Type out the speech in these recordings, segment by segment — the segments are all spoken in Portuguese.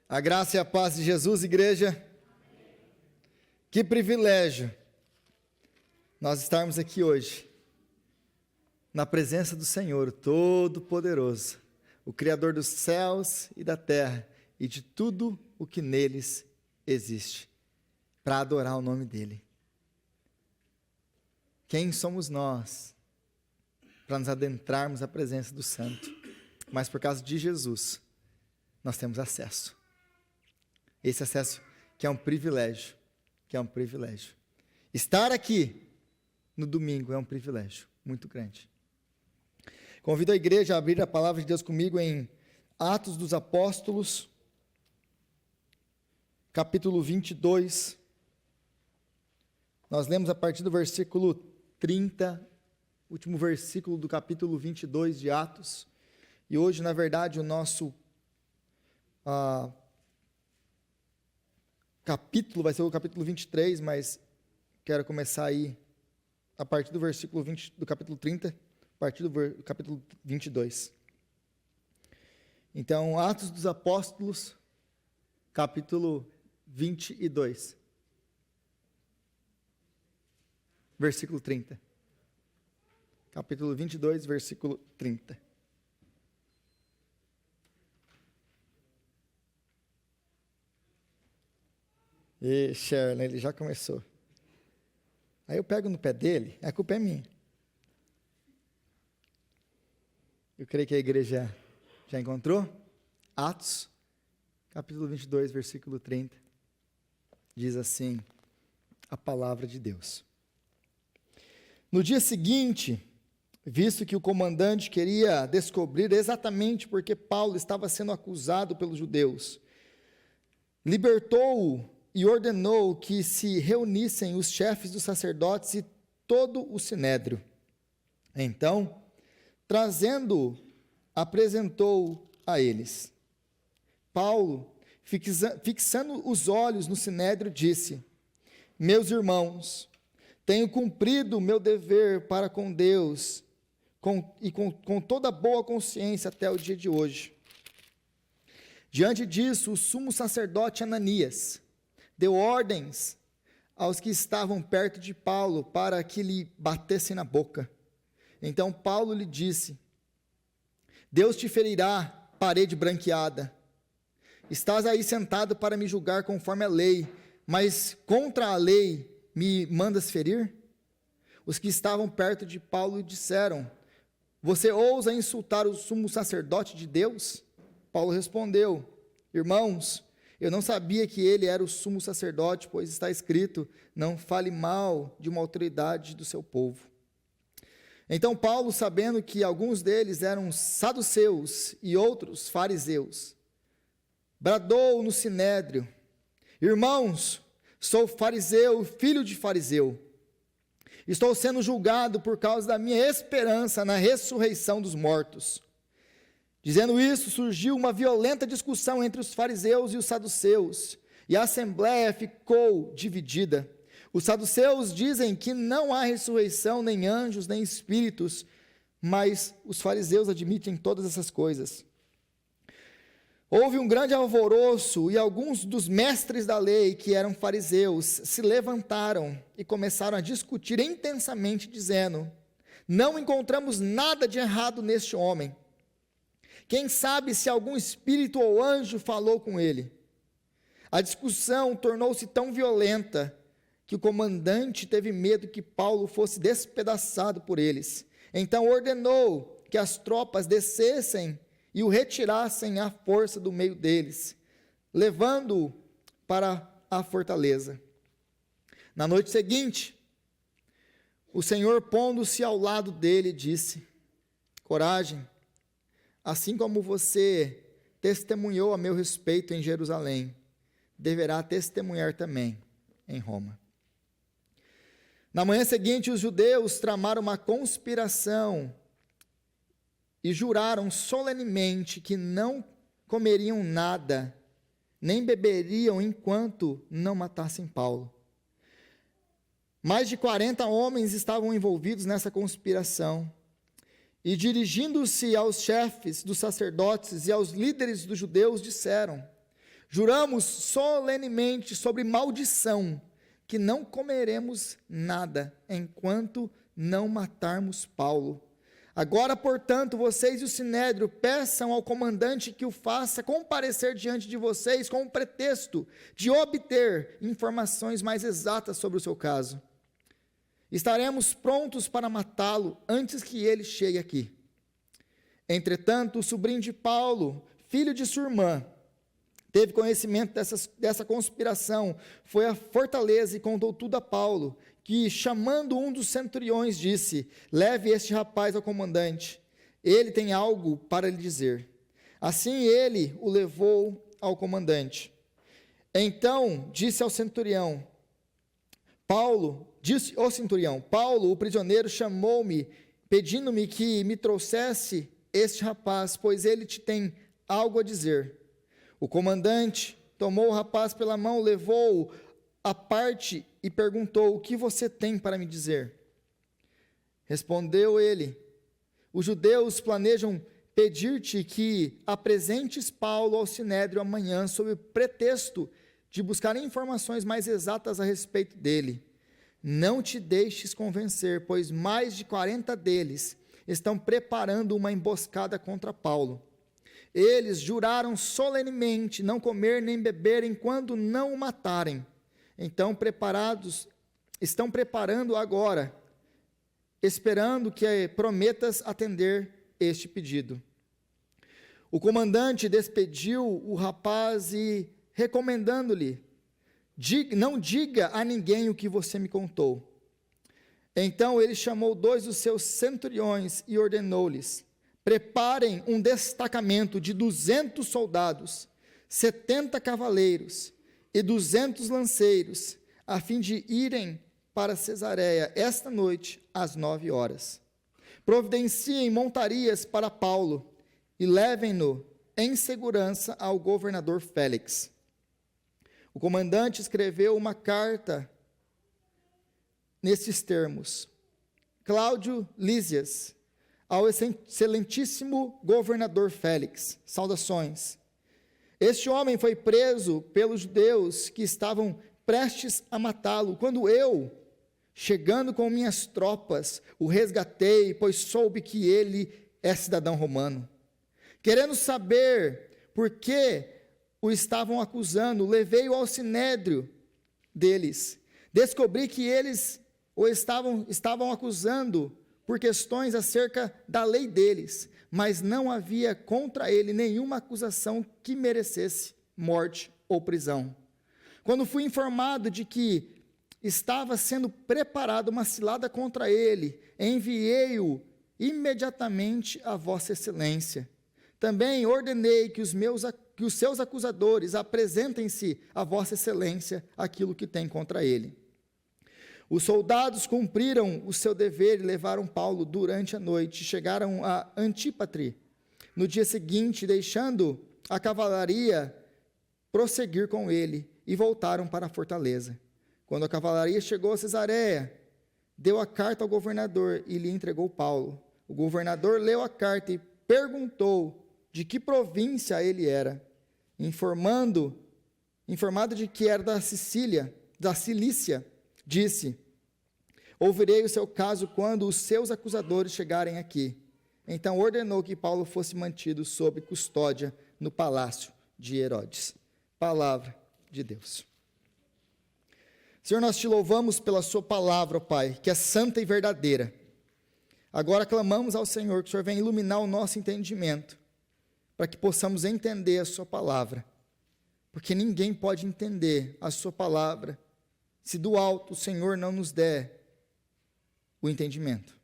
A graça e a paz de Jesus, igreja. Que privilégio nós estarmos aqui hoje, na presença do Senhor, o Todo-Poderoso, o Criador dos céus e da terra e de tudo o que neles existe, para adorar o nome dEle. Quem somos nós para nos adentrarmos à presença do Santo? Mas por causa de Jesus, nós temos acesso. Esse acesso que é um privilégio, Estar aqui no domingo é um privilégio muito grande. Convido a igreja a abrir a palavra de Deus comigo em Atos dos Apóstolos, capítulo 22. Nós lemos a partir do versículo 30, último versículo do capítulo 22 de Atos. E hoje, na verdade, o nosso capítulo vai ser o capítulo 23, mas quero começar aí a partir do versículo 20, do capítulo 30, a partir do capítulo 22. Então, Atos dos Apóstolos, capítulo 22, versículo 30. Capítulo 22, versículo 30. E Sharon, ele já começou. Aí eu pego no pé dele, a culpa é minha. Eu creio que a igreja já encontrou. Atos, capítulo 22, versículo 30. Diz assim a palavra de Deus. No dia seguinte, visto que o comandante queria descobrir exatamente porque Paulo estava sendo acusado pelos judeus, libertou-o e ordenou que se reunissem os chefes dos sacerdotes e todo o sinédrio. Então, trazendo-o, apresentou-o a eles. Paulo, fixando os olhos no sinédrio, disse: Meus irmãos, tenho cumprido o meu dever para com Deus com toda boa consciência até o dia de hoje. Diante disso, o sumo sacerdote Ananias deu ordens aos que estavam perto de Paulo para que lhe batessem na boca. Então Paulo lhe disse: Deus te ferirá, parede branqueada. Estás aí sentado para me julgar conforme a lei, mas contra a lei me mandas ferir? Os que estavam perto de Paulo disseram: Você ousa insultar o sumo sacerdote de Deus? Paulo respondeu: Irmãos, eu não sabia que ele era o sumo sacerdote, pois está escrito: não fale mal de uma autoridade do seu povo. Então Paulo, sabendo que alguns deles eram saduceus e outros fariseus, bradou no sinédrio: Irmãos, sou fariseu, filho de fariseu. Estou sendo julgado por causa da minha esperança na ressurreição dos mortos. Dizendo isso, surgiu uma violenta discussão entre os fariseus e os saduceus, e a assembleia ficou dividida. Os saduceus dizem que não há ressurreição, nem anjos, nem espíritos, mas os fariseus admitem todas essas coisas. Houve um grande alvoroço, e alguns dos mestres da lei, que eram fariseus, se levantaram e começaram a discutir intensamente, dizendo: Não encontramos nada de errado neste homem. Quem sabe se algum espírito ou anjo falou com ele? A discussão tornou-se tão violenta que o comandante teve medo que Paulo fosse despedaçado por eles. Então ordenou que as tropas descessem e o retirassem à força do meio deles, levando-o para a fortaleza. Na noite seguinte, o Senhor, pondo-se ao lado dele, disse: Coragem, assim como você testemunhou a meu respeito em Jerusalém, deverá testemunhar também em Roma. Na manhã seguinte, os judeus tramaram uma conspiração e juraram solenemente que não comeriam nada, nem beberiam enquanto não matassem Paulo. Mais de 40 homens estavam envolvidos nessa conspiração. E dirigindo-se aos chefes dos sacerdotes e aos líderes dos judeus, disseram: juramos solenemente sobre maldição, que não comeremos nada, enquanto não matarmos Paulo. Agora, portanto, vocês e o Sinédrio peçam ao comandante que o faça comparecer diante de vocês com o pretexto de obter informações mais exatas sobre o seu caso. Estaremos prontos para matá-lo antes que ele chegue aqui. Entretanto, o sobrinho de Paulo, filho de sua irmã, teve conhecimento dessa conspiração, foi à fortaleza e contou tudo a Paulo, que, chamando um dos centuriões, disse: leve este rapaz ao comandante, ele tem algo para lhe dizer. Assim ele o levou ao comandante. Então disse ao centurião, Paulo, o prisioneiro chamou-me, pedindo-me que me trouxesse este rapaz, pois ele te tem algo a dizer. O comandante tomou o rapaz pela mão, levou-o à parte e perguntou: o que você tem para me dizer? Respondeu ele: os judeus planejam pedir-te que apresentes Paulo ao Sinédrio amanhã, sob o pretexto de buscar informações mais exatas a respeito dele. Não te deixes convencer, pois mais de 40 deles estão preparando uma emboscada contra Paulo. Eles juraram solenemente não comer nem beber enquanto não o matarem. Então estão preparando agora, esperando que prometas atender este pedido. O comandante despediu o rapaz e, recomendando-lhe: não diga a ninguém o que você me contou. Então ele chamou 2 dos seus centuriões e ordenou-lhes: preparem um destacamento de 200 soldados, 70 cavaleiros e 200 lanceiros, a fim de irem para Cesareia esta noite às 9 horas. Providenciem montarias para Paulo e levem-no em segurança ao governador Félix. O comandante escreveu uma carta nestes termos: Cláudio Lísias, ao excelentíssimo governador Félix, saudações. Este homem foi preso pelos judeus que estavam prestes a matá-lo, quando eu, chegando com minhas tropas, o resgatei, pois soube que ele é cidadão romano. Querendo saber por que o estavam acusando, levei-o ao sinédrio deles. Descobri que eles o estavam acusando por questões acerca da lei deles, mas não havia contra ele nenhuma acusação que merecesse morte ou prisão. Quando fui informado de que estava sendo preparada uma cilada contra ele, enviei-o imediatamente a Vossa Excelência. Também ordenei que os seus acusadores apresentem-se a Vossa Excelência aquilo que tem contra ele. Os soldados cumpriram o seu dever e levaram Paulo durante a noite. Chegaram a Antípatre no dia seguinte, deixando a cavalaria prosseguir com ele, e voltaram para a fortaleza. Quando a cavalaria chegou a Cesareia, deu a carta ao governador e lhe entregou Paulo. O governador leu a carta e perguntou de que província ele era. Informado de que era da Cilícia, disse: ouvirei o seu caso quando os seus acusadores chegarem aqui. Então ordenou que Paulo fosse mantido sob custódia no palácio de Herodes. Palavra de Deus. Senhor, nós te louvamos pela sua palavra, ó Pai, que é santa e verdadeira. Agora clamamos ao Senhor que o Senhor venha iluminar o nosso entendimento, para que possamos entender a sua palavra, porque ninguém pode entender a sua palavra se do alto o Senhor não nos der o entendimento.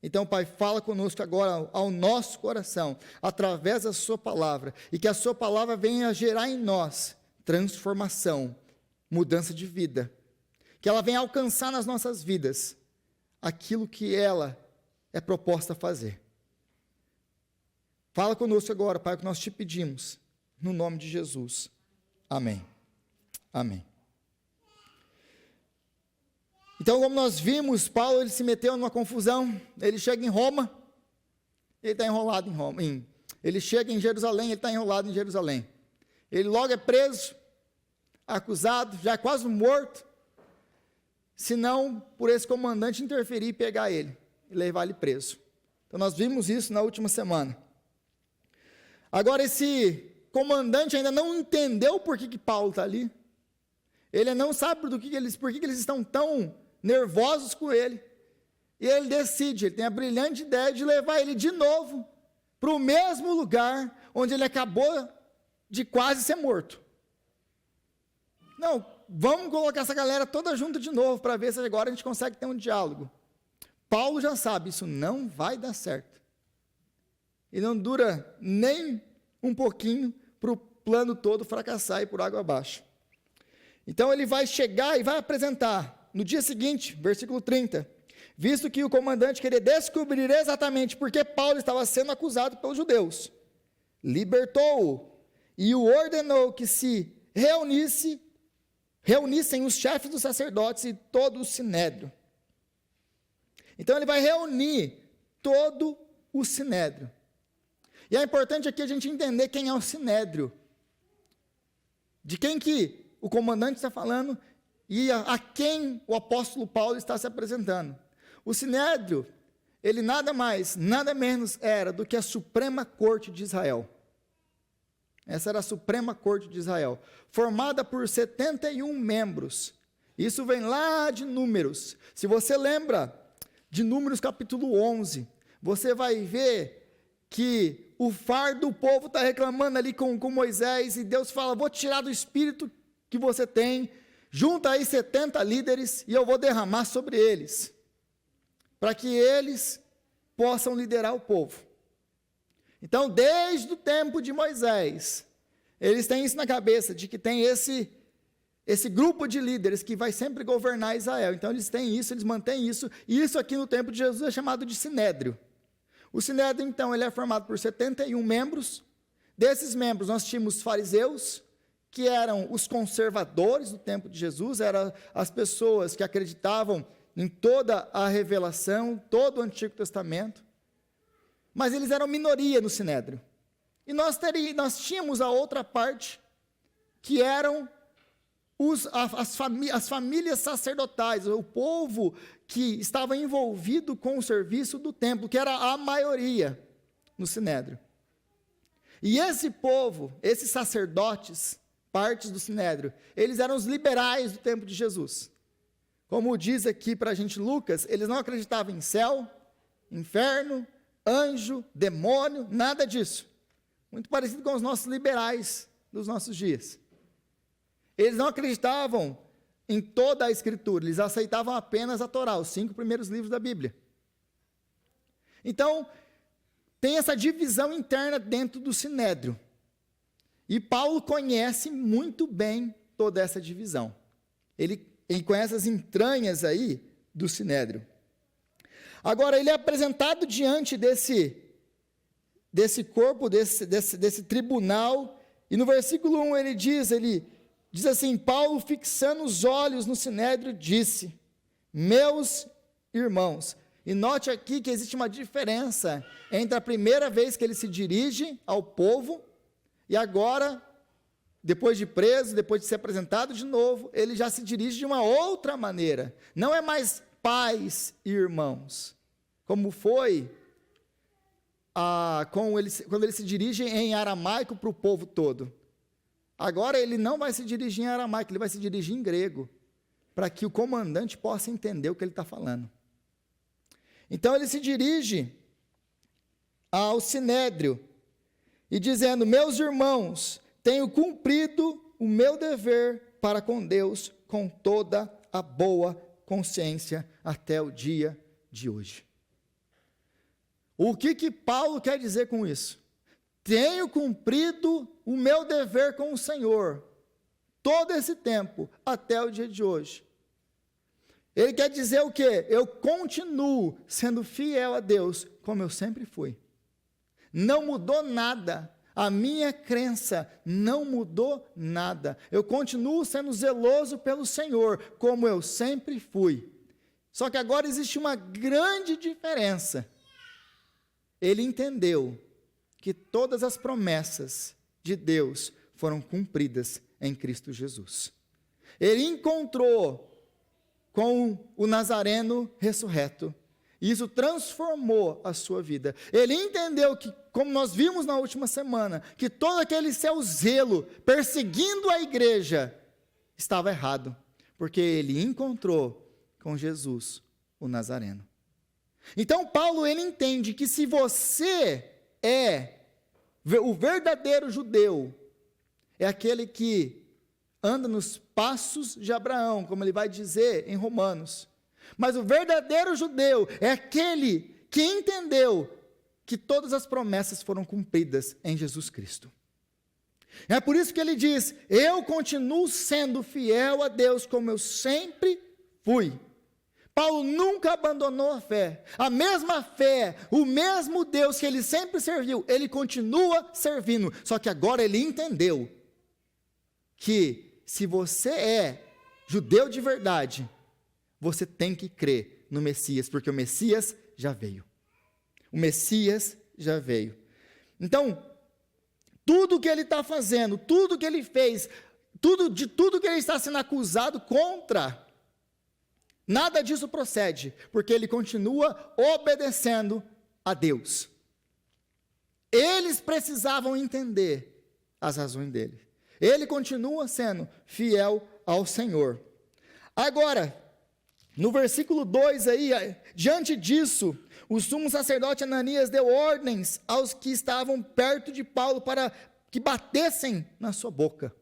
Então, Pai, fala conosco agora ao nosso coração, através da sua palavra, e que a sua palavra venha gerar em nós transformação, mudança de vida, que ela venha alcançar nas nossas vidas aquilo que ela é proposta a fazer. Fala conosco agora, Pai, o que nós te pedimos, no nome de Jesus. Amém. Amém. Então, como nós vimos, Paulo ele se meteu numa confusão. Ele chega em Roma, ele está enrolado em Roma. Ele chega em Jerusalém, ele está enrolado em Jerusalém. Ele logo é preso, acusado, já é quase morto, se não por esse comandante interferir e pegar ele e levar ele preso. Então nós vimos isso na última semana. Agora esse comandante ainda não entendeu por que Paulo está ali. Ele não sabe por que eles estão tão nervosos com ele. E ele decide, ele tem a brilhante ideia de levar ele de novo para o mesmo lugar onde ele acabou de quase ser morto. Não, vamos colocar essa galera toda junto de novo para ver se agora a gente consegue ter um diálogo. Paulo já sabe, isso não vai dar certo. E não dura nem um pouquinho para o plano todo fracassar e por água abaixo. Então ele vai chegar e vai apresentar, no dia seguinte, versículo 30, visto que o comandante queria descobrir exatamente por que Paulo estava sendo acusado pelos judeus, libertou-o e o ordenou que se reunissem os chefes dos sacerdotes e todo o sinédrio. Então ele vai reunir todo o sinédrio. E é importante aqui a gente entender quem é o sinédrio, de quem que o comandante está falando e a quem o apóstolo Paulo está se apresentando. O sinédrio, ele nada mais, nada menos era do que a Suprema Corte de Israel. Essa era a Suprema Corte de Israel, formada por 71 membros. Isso vem lá de Números. Se você lembra de Números capítulo 11, você vai ver que o fardo do povo está reclamando ali com Moisés, e Deus fala, vou tirar do espírito que você tem, junta aí 70 líderes, e eu vou derramar sobre eles, para que eles possam liderar o povo. Então, desde o tempo de Moisés, eles têm isso na cabeça, de que tem esse grupo de líderes que vai sempre governar Israel. Então, eles têm isso, eles mantêm isso, e isso aqui no tempo de Jesus é chamado de sinédrio. O sinédrio, então, ele é formado por 71 membros. Desses membros, nós tínhamos os fariseus, que eram os conservadores do tempo de Jesus, eram as pessoas que acreditavam em toda a revelação, todo o Antigo Testamento. Mas eles eram minoria no sinédrio. E nós tínhamos a outra parte, que eram as famílias sacerdotais, o povo que estava envolvido com o serviço do templo, que era a maioria no sinédrio. E esse povo, esses sacerdotes, partes do sinédrio, eles eram os liberais do tempo de Jesus. Como diz aqui para a gente Lucas, eles não acreditavam em céu, inferno, anjo, demônio, nada disso. Muito parecido com os nossos liberais dos nossos dias. Eles não acreditavam em toda a Escritura, eles aceitavam apenas a Torá, os 5 primeiros livros da Bíblia. Então, tem essa divisão interna dentro do sinédrio. E Paulo conhece muito bem toda essa divisão. Ele conhece as entranhas aí do sinédrio. Agora, ele é apresentado diante desse corpo, desse tribunal, e no versículo 1 ele diz assim, Paulo, fixando os olhos no sinédrio, disse, meus irmãos. E note aqui que existe uma diferença entre a primeira vez que ele se dirige ao povo, e agora, depois de preso, depois de ser apresentado de novo, ele já se dirige de uma outra maneira. Não é mais pais e irmãos, como foi quando ele se dirige em aramaico para o povo todo. Agora ele não vai se dirigir em aramaico, ele vai se dirigir em grego, para que o comandante possa entender o que ele está falando. Então ele se dirige ao sinédrio, e dizendo, meus irmãos, tenho cumprido o meu dever para com Deus, com toda a boa consciência, até o dia de hoje. O que Paulo quer dizer com isso? Tenho cumprido o meu dever com o Senhor, todo esse tempo, até o dia de hoje. Ele quer dizer o quê? Eu continuo sendo fiel a Deus, como eu sempre fui. Não mudou nada, a minha crença não mudou nada, eu continuo sendo zeloso pelo Senhor, como eu sempre fui. Só que agora existe uma grande diferença. Ele entendeu que todas as promessas de Deus foram cumpridas em Cristo Jesus. Ele encontrou com o Nazareno ressurreto, e isso transformou a sua vida. Ele entendeu que, como nós vimos na última semana, que todo aquele seu zelo perseguindo a igreja estava errado, porque ele encontrou com Jesus, o Nazareno. Então Paulo, ele entende que se você é o verdadeiro judeu, é aquele que anda nos passos de Abraão, como ele vai dizer em Romanos. Mas o verdadeiro judeu é aquele que entendeu que todas as promessas foram cumpridas em Jesus Cristo. É por isso que ele diz: eu continuo sendo fiel a Deus como eu sempre fui. Paulo nunca abandonou a mesma fé, o mesmo Deus que ele sempre serviu, ele continua servindo, só que agora ele entendeu que se você é judeu de verdade, você tem que crer no Messias, porque o Messias já veio. O Messias já veio. Então, tudo que ele está fazendo, tudo que ele fez, de tudo que ele está sendo acusado contra, nada disso procede, porque ele continua obedecendo a Deus. Eles precisavam entender as razões dele. Ele continua sendo fiel ao Senhor. Agora, no versículo 2 aí, diante disso, o sumo sacerdote Ananias deu ordens aos que estavam perto de Paulo para que batessem na sua boca.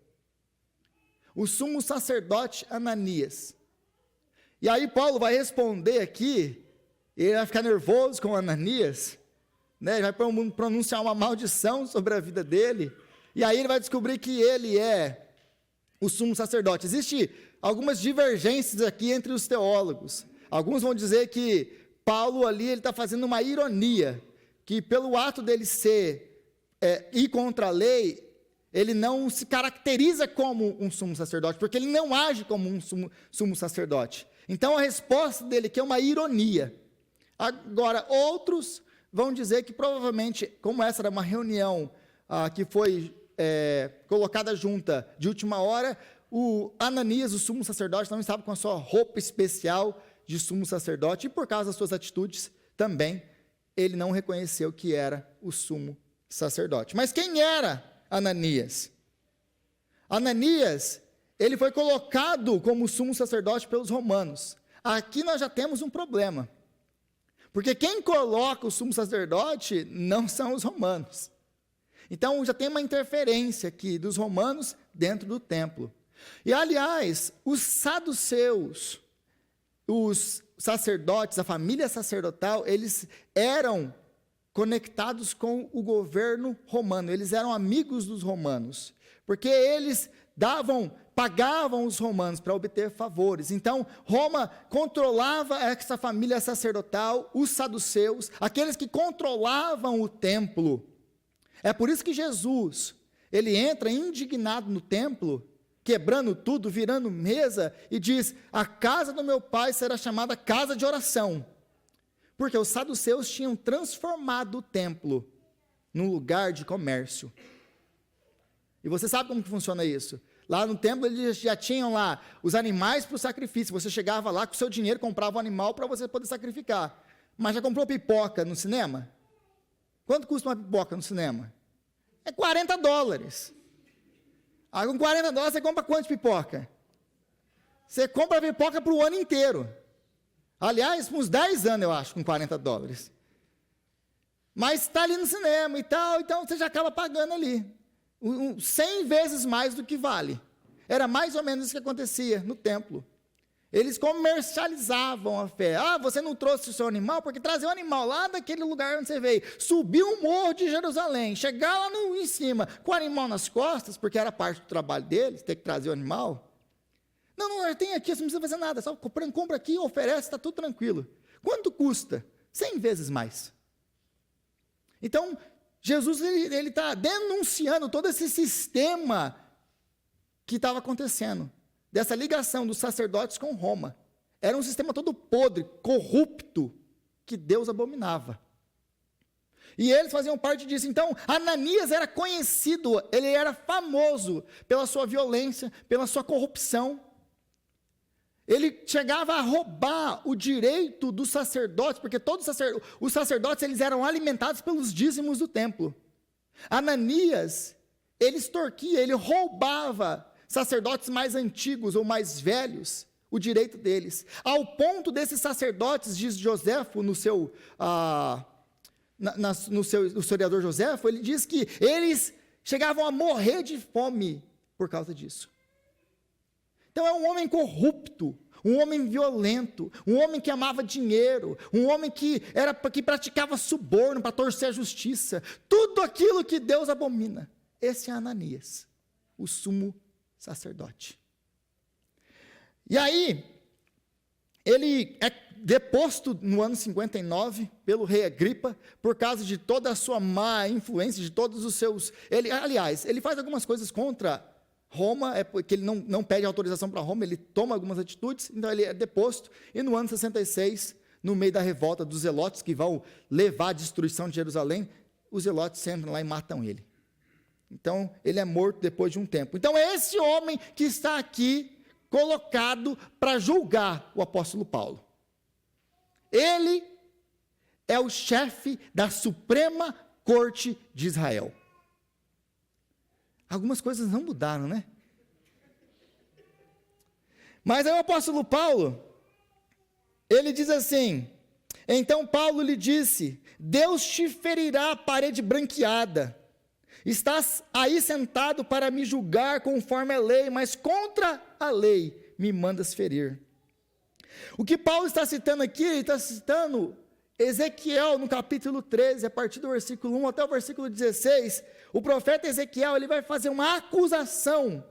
O sumo sacerdote Ananias. E aí Paulo vai responder aqui, ele vai ficar nervoso com Ananias, né? Ele vai pronunciar uma maldição sobre a vida dele, e aí ele vai descobrir que ele é o sumo sacerdote. Existem algumas divergências aqui entre os teólogos. Alguns vão dizer que Paulo ali ele está fazendo uma ironia, que pelo ato dele ir contra a lei, ele não se caracteriza como um sumo sacerdote, porque ele não age como um sumo sacerdote. Então a resposta dele aqui é uma ironia. Agora, outros vão dizer que provavelmente, como essa era uma reunião que foi colocada junta de última hora, o Ananias, o sumo sacerdote, não estava com a sua roupa especial de sumo sacerdote, e por causa das suas atitudes também, ele não reconheceu que era o sumo sacerdote. Mas quem era Ananias? Ananias, ele foi colocado como sumo sacerdote pelos romanos. Aqui nós já temos um problema, porque quem coloca o sumo sacerdote não são os romanos. Então já tem uma interferência aqui dos romanos dentro do templo. E aliás, os saduceus, os sacerdotes, a família sacerdotal, eles eram conectados com o governo romano, eles eram amigos dos romanos, porque eles pagavam os romanos para obter favores. Então, Roma controlava essa família sacerdotal, os saduceus, aqueles que controlavam o templo. É por isso que Jesus, ele entra indignado no templo, quebrando tudo, virando mesa, e diz: a casa do meu pai será chamada casa de oração, porque os saduceus tinham transformado o templo num lugar de comércio. E você sabe como que funciona isso? Lá no templo eles já tinham lá os animais para o sacrifício. Você chegava lá com o seu dinheiro, comprava um animal para você poder sacrificar. Mas já comprou pipoca no cinema? Quanto custa uma pipoca no cinema? É $40. Aí com $40 você compra quantas pipoca? Você compra a pipoca para o ano inteiro. Aliás, uns 10 anos eu acho, com $40. Mas está ali no cinema e tal, então você já acaba pagando ali. 100 vezes mais do que vale. Era mais ou menos isso que acontecia no templo. Eles comercializavam a fé. Você não trouxe o seu animal, porque trazer o animal lá daquele lugar onde você veio, subir o morro de Jerusalém, chegar lá em cima, com o animal nas costas, porque era parte do trabalho deles, ter que trazer o animal. Não, tem aqui, você não precisa fazer nada, só compra aqui, oferece, está tudo tranquilo. Quanto custa? 100 vezes mais. Então, Jesus ele está denunciando todo esse sistema que estava acontecendo, dessa ligação dos sacerdotes com Roma. Era um sistema todo podre, corrupto, que Deus abominava. E eles faziam parte disso. Então, Ananias era conhecido, ele era famoso pela sua violência, pela sua corrupção. Ele chegava a roubar o direito dos sacerdotes, porque todos os sacerdotes eles eram alimentados pelos dízimos do templo. Ananias, ele extorquia, ele roubava sacerdotes mais antigos ou mais velhos, o direito deles. Ao ponto desses sacerdotes, diz Joséfo no seu historiador Joséfo, ele diz que eles chegavam a morrer de fome por causa disso. Então é um homem corrupto, um homem violento, um homem que amava dinheiro, um homem que praticava suborno para torcer a justiça, tudo aquilo que Deus abomina. Esse é Ananias, o sumo sacerdote. E aí, ele é deposto no ano 59 pelo rei Agripa, por causa de toda a sua má influência, de todos os seus... Ele faz algumas coisas contra Roma, porque ele não pede autorização para Roma, ele toma algumas atitudes, então ele é deposto, e no ano 66, no meio da revolta dos zelotes, que vão levar à destruição de Jerusalém, os zelotes entram lá e matam ele. Então, ele é morto depois de um tempo. Então, é esse homem que está aqui, colocado para julgar o apóstolo Paulo. Ele é o chefe da Suprema Corte de Israel. Algumas coisas não mudaram, né? Mas aí o apóstolo Paulo, ele diz assim: então Paulo lhe disse, Deus te ferirá a parede branqueada, estás aí sentado para me julgar conforme a lei, mas contra a lei me mandas ferir. O que Paulo está citando aqui, ele está citando Ezequiel no capítulo 13, a partir do versículo 1 até o versículo 16, o profeta Ezequiel ele vai fazer uma acusação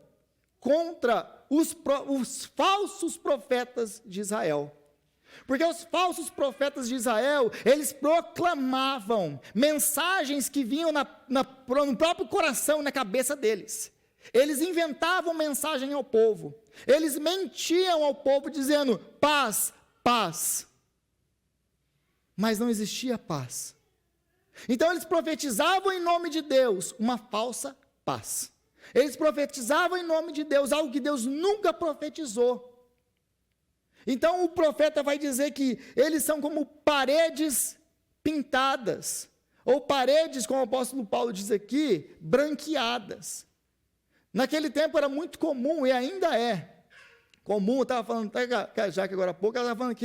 contra os falsos profetas de Israel. Porque os falsos profetas de Israel, eles proclamavam mensagens que vinham no próprio coração, na cabeça deles. Eles inventavam mensagem ao povo. Eles mentiam ao povo dizendo, paz, paz. Mas não existia paz. Então eles profetizavam em nome de Deus uma falsa paz. Eles profetizavam em nome de Deus algo que Deus nunca profetizou. Então o profeta vai dizer que eles são como paredes pintadas, ou paredes, como o apóstolo Paulo diz aqui, branqueadas. Naquele tempo era muito comum, e ainda é comum, eu estava falando até com a Jaque agora há pouco, ela estava falando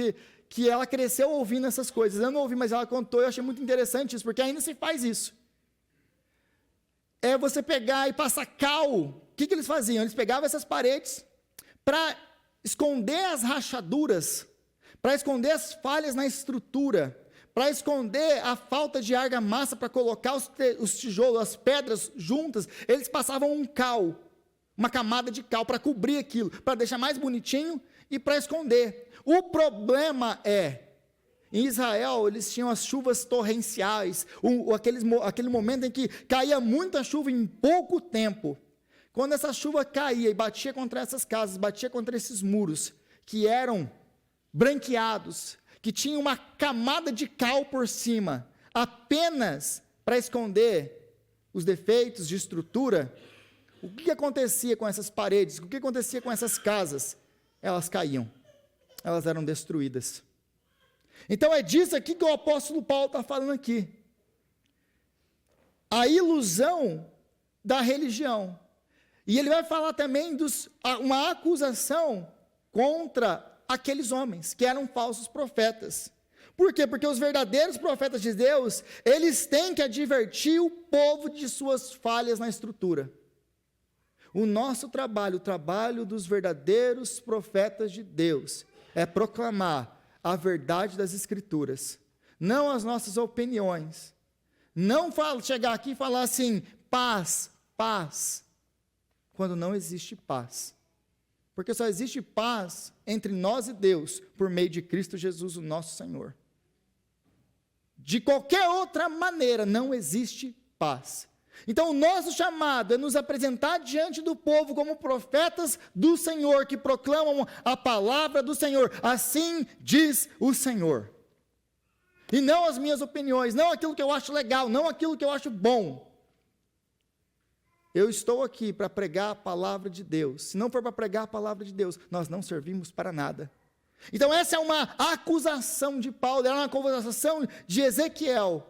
que ela cresceu ouvindo essas coisas. Eu não ouvi, mas ela contou, eu achei muito interessante isso, porque ainda se faz isso. É você pegar e passar cal. O que eles faziam? Eles pegavam essas paredes para esconder as rachaduras, para esconder as falhas na estrutura, para esconder a falta de argamassa para colocar os tijolos, as pedras juntas. Eles passavam um cal, uma camada de cal para cobrir aquilo, para deixar mais bonitinho e para esconder. O problema é, em Israel, eles tinham as chuvas torrenciais, aquele momento em que caía muita chuva em pouco tempo. Quando essa chuva caía e batia contra essas casas, batia contra esses muros, que eram branqueados, que tinham uma camada de cal por cima, apenas para esconder os defeitos de estrutura, o que acontecia com essas paredes? O que acontecia com essas casas? Elas caíam, elas eram destruídas. Então é disso aqui que o apóstolo Paulo está falando aqui. A ilusão da religião. E ele vai falar também uma acusação contra aqueles homens que eram falsos profetas. Por quê? Porque os verdadeiros profetas de Deus, eles têm que advertir o povo de suas falhas na estrutura. O nosso trabalho, o trabalho dos verdadeiros profetas de Deus, é proclamar a verdade das Escrituras, não as nossas opiniões. Não chegar aqui e falar assim, paz, paz, quando não existe paz. Porque só existe paz entre nós e Deus, por meio de Cristo Jesus, o nosso Senhor. De qualquer outra maneira, não existe paz. Então, o nosso chamado é nos apresentar diante do povo como profetas do Senhor, que proclamam a palavra do Senhor. Assim diz o Senhor. e não as minhas opiniões, não aquilo que eu acho legal, não aquilo que eu acho bom. Eu estou aqui para pregar a palavra de Deus. Se não for para pregar a palavra de Deus, nós não servimos para nada. Então essa é uma acusação de Paulo, é uma acusação de Ezequiel,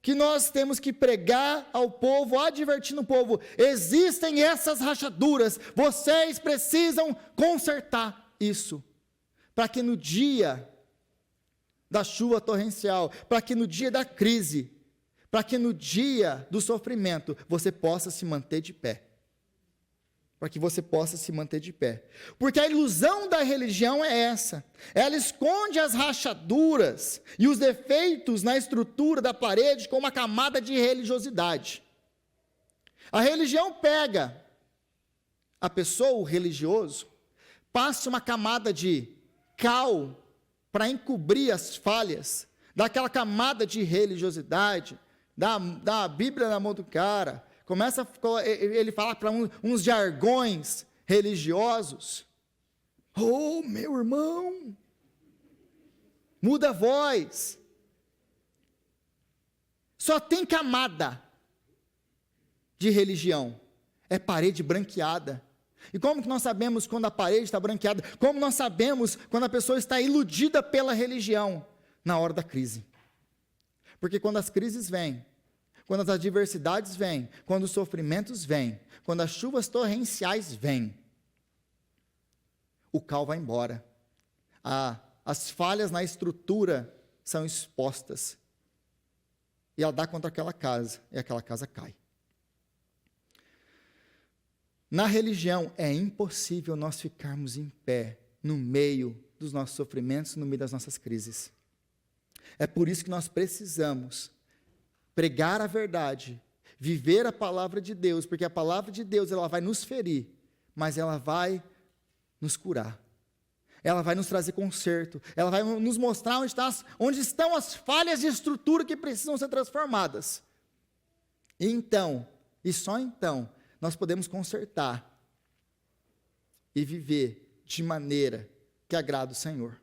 que nós temos que pregar ao povo, advertindo o povo, existem essas rachaduras, vocês precisam consertar isso, para que no dia da chuva torrencial, para que no dia da crise, para que no dia do sofrimento, você possa se manter de pé. Para que você possa se manter de pé. Porque a ilusão da religião é essa. Ela esconde as rachaduras e os defeitos na estrutura da parede com uma camada de religiosidade. A religião pega a pessoa, o religioso, passa uma camada de cal para encobrir as falhas, daquela camada de religiosidade, dá a Bíblia na mão do cara, começa ele fala para uns jargões religiosos. Oh, meu irmão, muda a voz. Só tem camada de religião, é parede branqueada. E como que nós sabemos quando a parede está branqueada? Como nós sabemos quando a pessoa está iludida pela religião? Na hora da crise. Porque quando as crises vêm, quando as adversidades vêm, quando os sofrimentos vêm, quando as chuvas torrenciais vêm, o cal vai embora. As falhas na estrutura são expostas. E ela dá contra aquela casa, e aquela casa cai. Na religião é impossível nós ficarmos em pé no meio dos nossos sofrimentos, no meio das nossas crises. É por isso que nós precisamos pregar a verdade, viver a palavra de Deus, porque a palavra de Deus ela vai nos ferir, mas ela vai nos curar. Ela vai nos trazer conserto, ela vai nos mostrar onde estão as falhas de estrutura que precisam ser transformadas. E então, e só então, nós podemos consertar e viver de maneira que agrada o Senhor.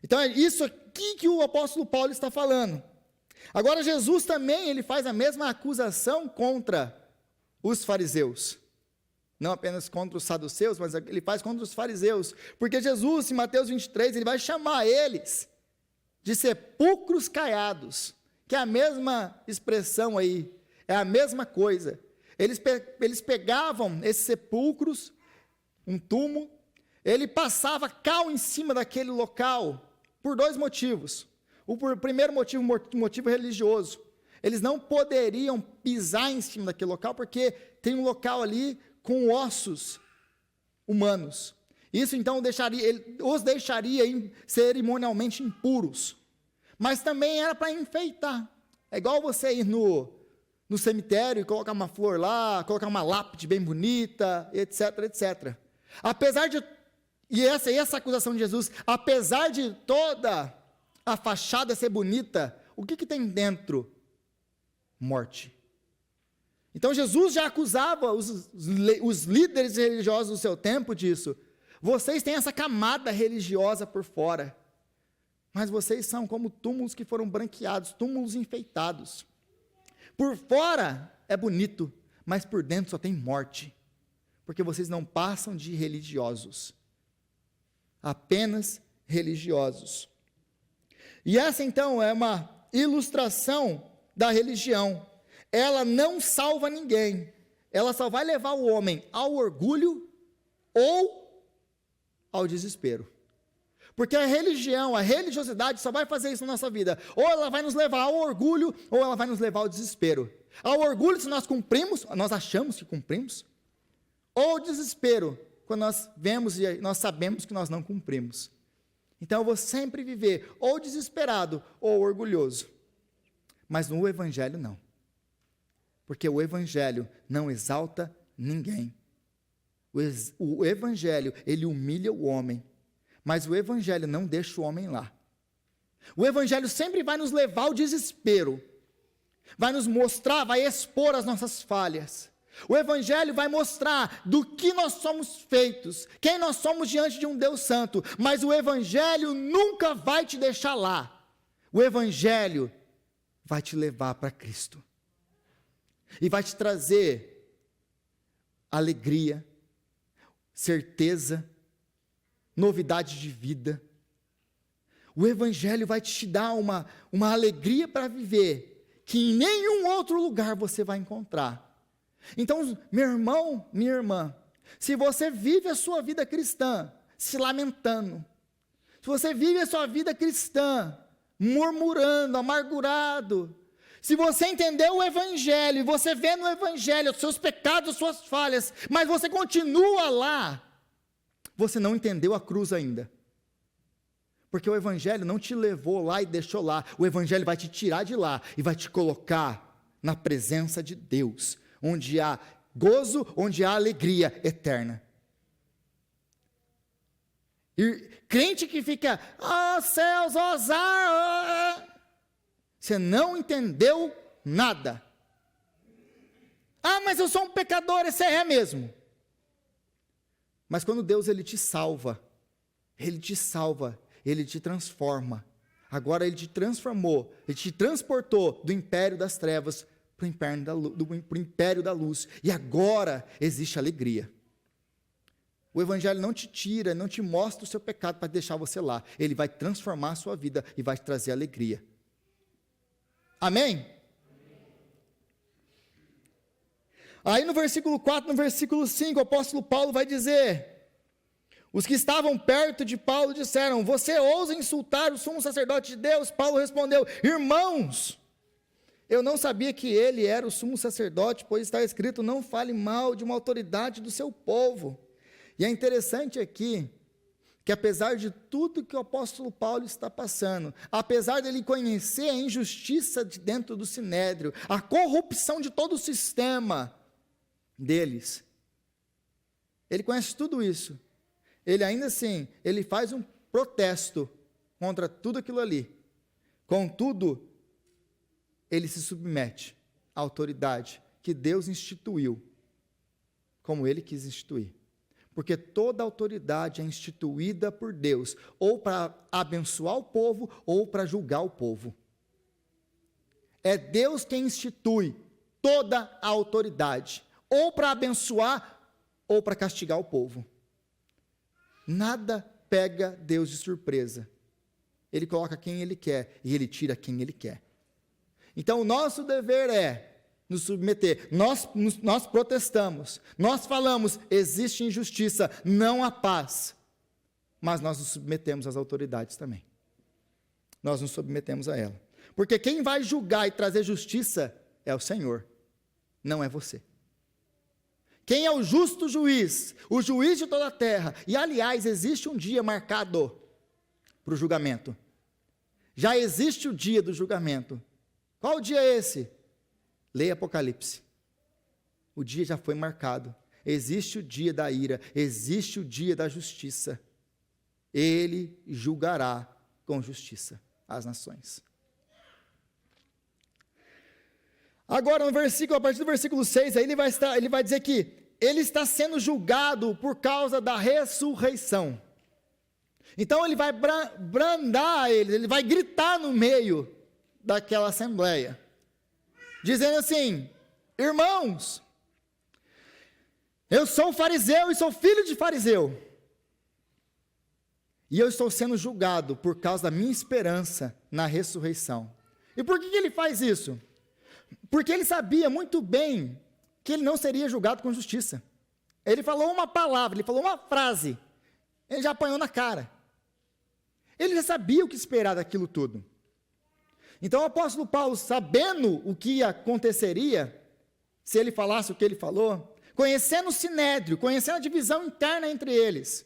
Então é isso aqui que o apóstolo Paulo está falando. Agora Jesus também, ele faz a mesma acusação contra os fariseus. Não apenas contra os saduceus, mas ele faz contra os fariseus. Porque Jesus, em Mateus 23, ele vai chamar eles de sepulcros caiados, que é a mesma expressão aí, é a mesma coisa. Eles pegavam esses sepulcros, um túmulo, ele passava cal em cima daquele local, por dois motivos. O primeiro motivo religioso. Eles não poderiam pisar em cima daquele local, porque tem um local ali com ossos humanos. Isso então os deixaria cerimonialmente impuros. Mas também era para enfeitar. É igual você ir no cemitério e colocar uma flor lá, colocar uma lápide bem bonita, etc, etc. Essa acusação de Jesus, apesar de toda a fachada ser bonita, o que tem dentro? Morte. Então Jesus já acusava os líderes religiosos do seu tempo disso. Vocês têm essa camada religiosa por fora, mas vocês são como túmulos que foram branqueados, túmulos enfeitados. Por fora é bonito, mas por dentro só tem morte, porque vocês não passam de religiosos, apenas religiosos. E essa então é uma ilustração da religião. Ela não salva ninguém, ela só vai levar o homem ao orgulho ou ao desespero. Porque a religião, a religiosidade só vai fazer isso na nossa vida. Ou ela vai nos levar ao orgulho, ou ela vai nos levar ao desespero. Ao orgulho, se nós cumprimos, nós achamos que cumprimos. Ou ao desespero, quando nós vemos e nós sabemos que nós não cumprimos. Então eu vou sempre viver ou desesperado ou orgulhoso. Mas no Evangelho não. Porque o Evangelho não exalta ninguém. O Evangelho, ele humilha o homem. Mas o Evangelho não deixa o homem lá. O Evangelho sempre vai nos levar ao desespero. Vai nos mostrar, vai expor as nossas falhas. O Evangelho vai mostrar do que nós somos feitos, quem nós somos diante de um Deus santo. Mas o Evangelho nunca vai te deixar lá. O Evangelho vai te levar para Cristo. E vai te trazer alegria, certeza, novidade de vida. O Evangelho vai te dar uma alegria para viver, que em nenhum outro lugar você vai encontrar. Então, meu irmão, minha irmã, se você vive a sua vida cristã se lamentando, se você vive a sua vida cristã murmurando, amargurado, se você entendeu o Evangelho, e você vê no Evangelho os seus pecados, as suas falhas, mas você continua lá, você não entendeu a cruz ainda. Porque o Evangelho não te levou lá e deixou lá. O Evangelho vai te tirar de lá e vai te colocar na presença de Deus, onde há gozo, onde há alegria eterna. E crente que fica, céus, azar, você não entendeu nada. Mas eu sou um pecador, esse é mesmo. Mas quando Deus ele te salva, Ele te transforma. Agora Ele te transformou, Ele te transportou do império das trevas para o império da luz. E agora existe alegria. O Evangelho não te tira, não te mostra o seu pecado para deixar você lá. Ele vai transformar a sua vida e vai te trazer alegria. Amém? Aí no versículo 4, no versículo 5, o apóstolo Paulo vai dizer: os que estavam perto de Paulo disseram: você ousa insultar o sumo sacerdote de Deus? Paulo respondeu: irmãos, eu não sabia que ele era o sumo sacerdote, pois está escrito: não fale mal de uma autoridade do seu povo. E é interessante aqui, que apesar de tudo que o apóstolo Paulo está passando, apesar dele conhecer a injustiça de dentro do sinédrio, a corrupção de todo o sistema deles, ele conhece tudo isso, ele ainda assim, ele faz um protesto contra tudo aquilo ali. Contudo, ele se submete à autoridade que Deus instituiu, como ele quis instituir. Porque toda autoridade é instituída por Deus, ou para abençoar o povo, ou para julgar o povo. É Deus quem institui toda a autoridade, ou para abençoar, ou para castigar o povo. Nada pega Deus de surpresa. Ele coloca quem Ele quer, e Ele tira quem Ele quer. Então, o nosso dever é nos submeter. Nós protestamos, nós falamos, existe injustiça, não há paz, mas nós nos submetemos às autoridades também. Nós nos submetemos a ela, porque quem vai julgar e trazer justiça é o Senhor, não é você. Quem é o justo juiz, o juiz de toda a terra? E aliás, existe um dia marcado para o julgamento. Já existe o dia do julgamento. Qual o dia é esse? Leia Apocalipse. O dia já foi marcado. Existe o dia da ira, existe o dia da justiça. Ele julgará com justiça as nações. Agora, no versículo, a partir do versículo 6, aí ele vai dizer que ele está sendo julgado por causa da ressurreição. Então ele vai brandar eles, ele vai gritar no meio daquela assembleia, dizendo assim: irmãos, eu sou fariseu e sou filho de fariseu, e eu estou sendo julgado por causa da minha esperança na ressurreição. E por que ele faz isso? Porque ele sabia muito bem que ele não seria julgado com justiça. Ele falou uma palavra, ele falou uma frase, ele já apanhou na cara. Ele já sabia o que esperar daquilo tudo. Então o apóstolo Paulo, sabendo o que aconteceria, se ele falasse o que ele falou, conhecendo o sinédrio, conhecendo a divisão interna entre eles,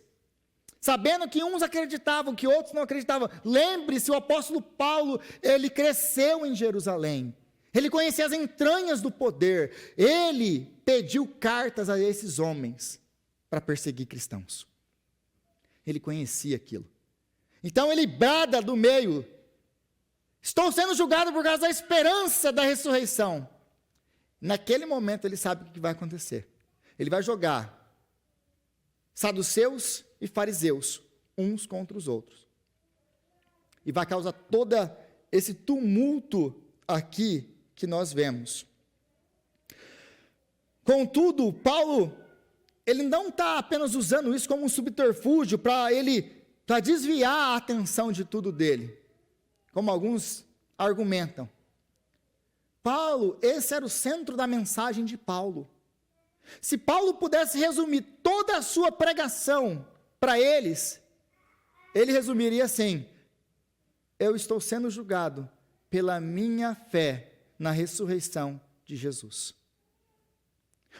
sabendo que uns acreditavam, que outros não acreditavam. Lembre-se, o apóstolo Paulo, ele cresceu em Jerusalém, ele conhecia as entranhas do poder, ele pediu cartas a esses homens para perseguir cristãos. Ele conhecia aquilo. Então ele brada do meio: estou sendo julgado por causa da esperança da ressurreição. Naquele momento ele sabe o que vai acontecer. Ele vai jogar saduceus e fariseus uns contra os outros. E vai causar toda esse tumulto aqui que nós vemos. Contudo, Paulo, ele não está apenas usando isso como um subterfúgio para desviar a atenção de tudo dele, como alguns argumentam. Paulo, esse era o centro da mensagem de Paulo. Se Paulo pudesse resumir toda a sua pregação para eles, ele resumiria assim: eu estou sendo julgado pela minha fé na ressurreição de Jesus.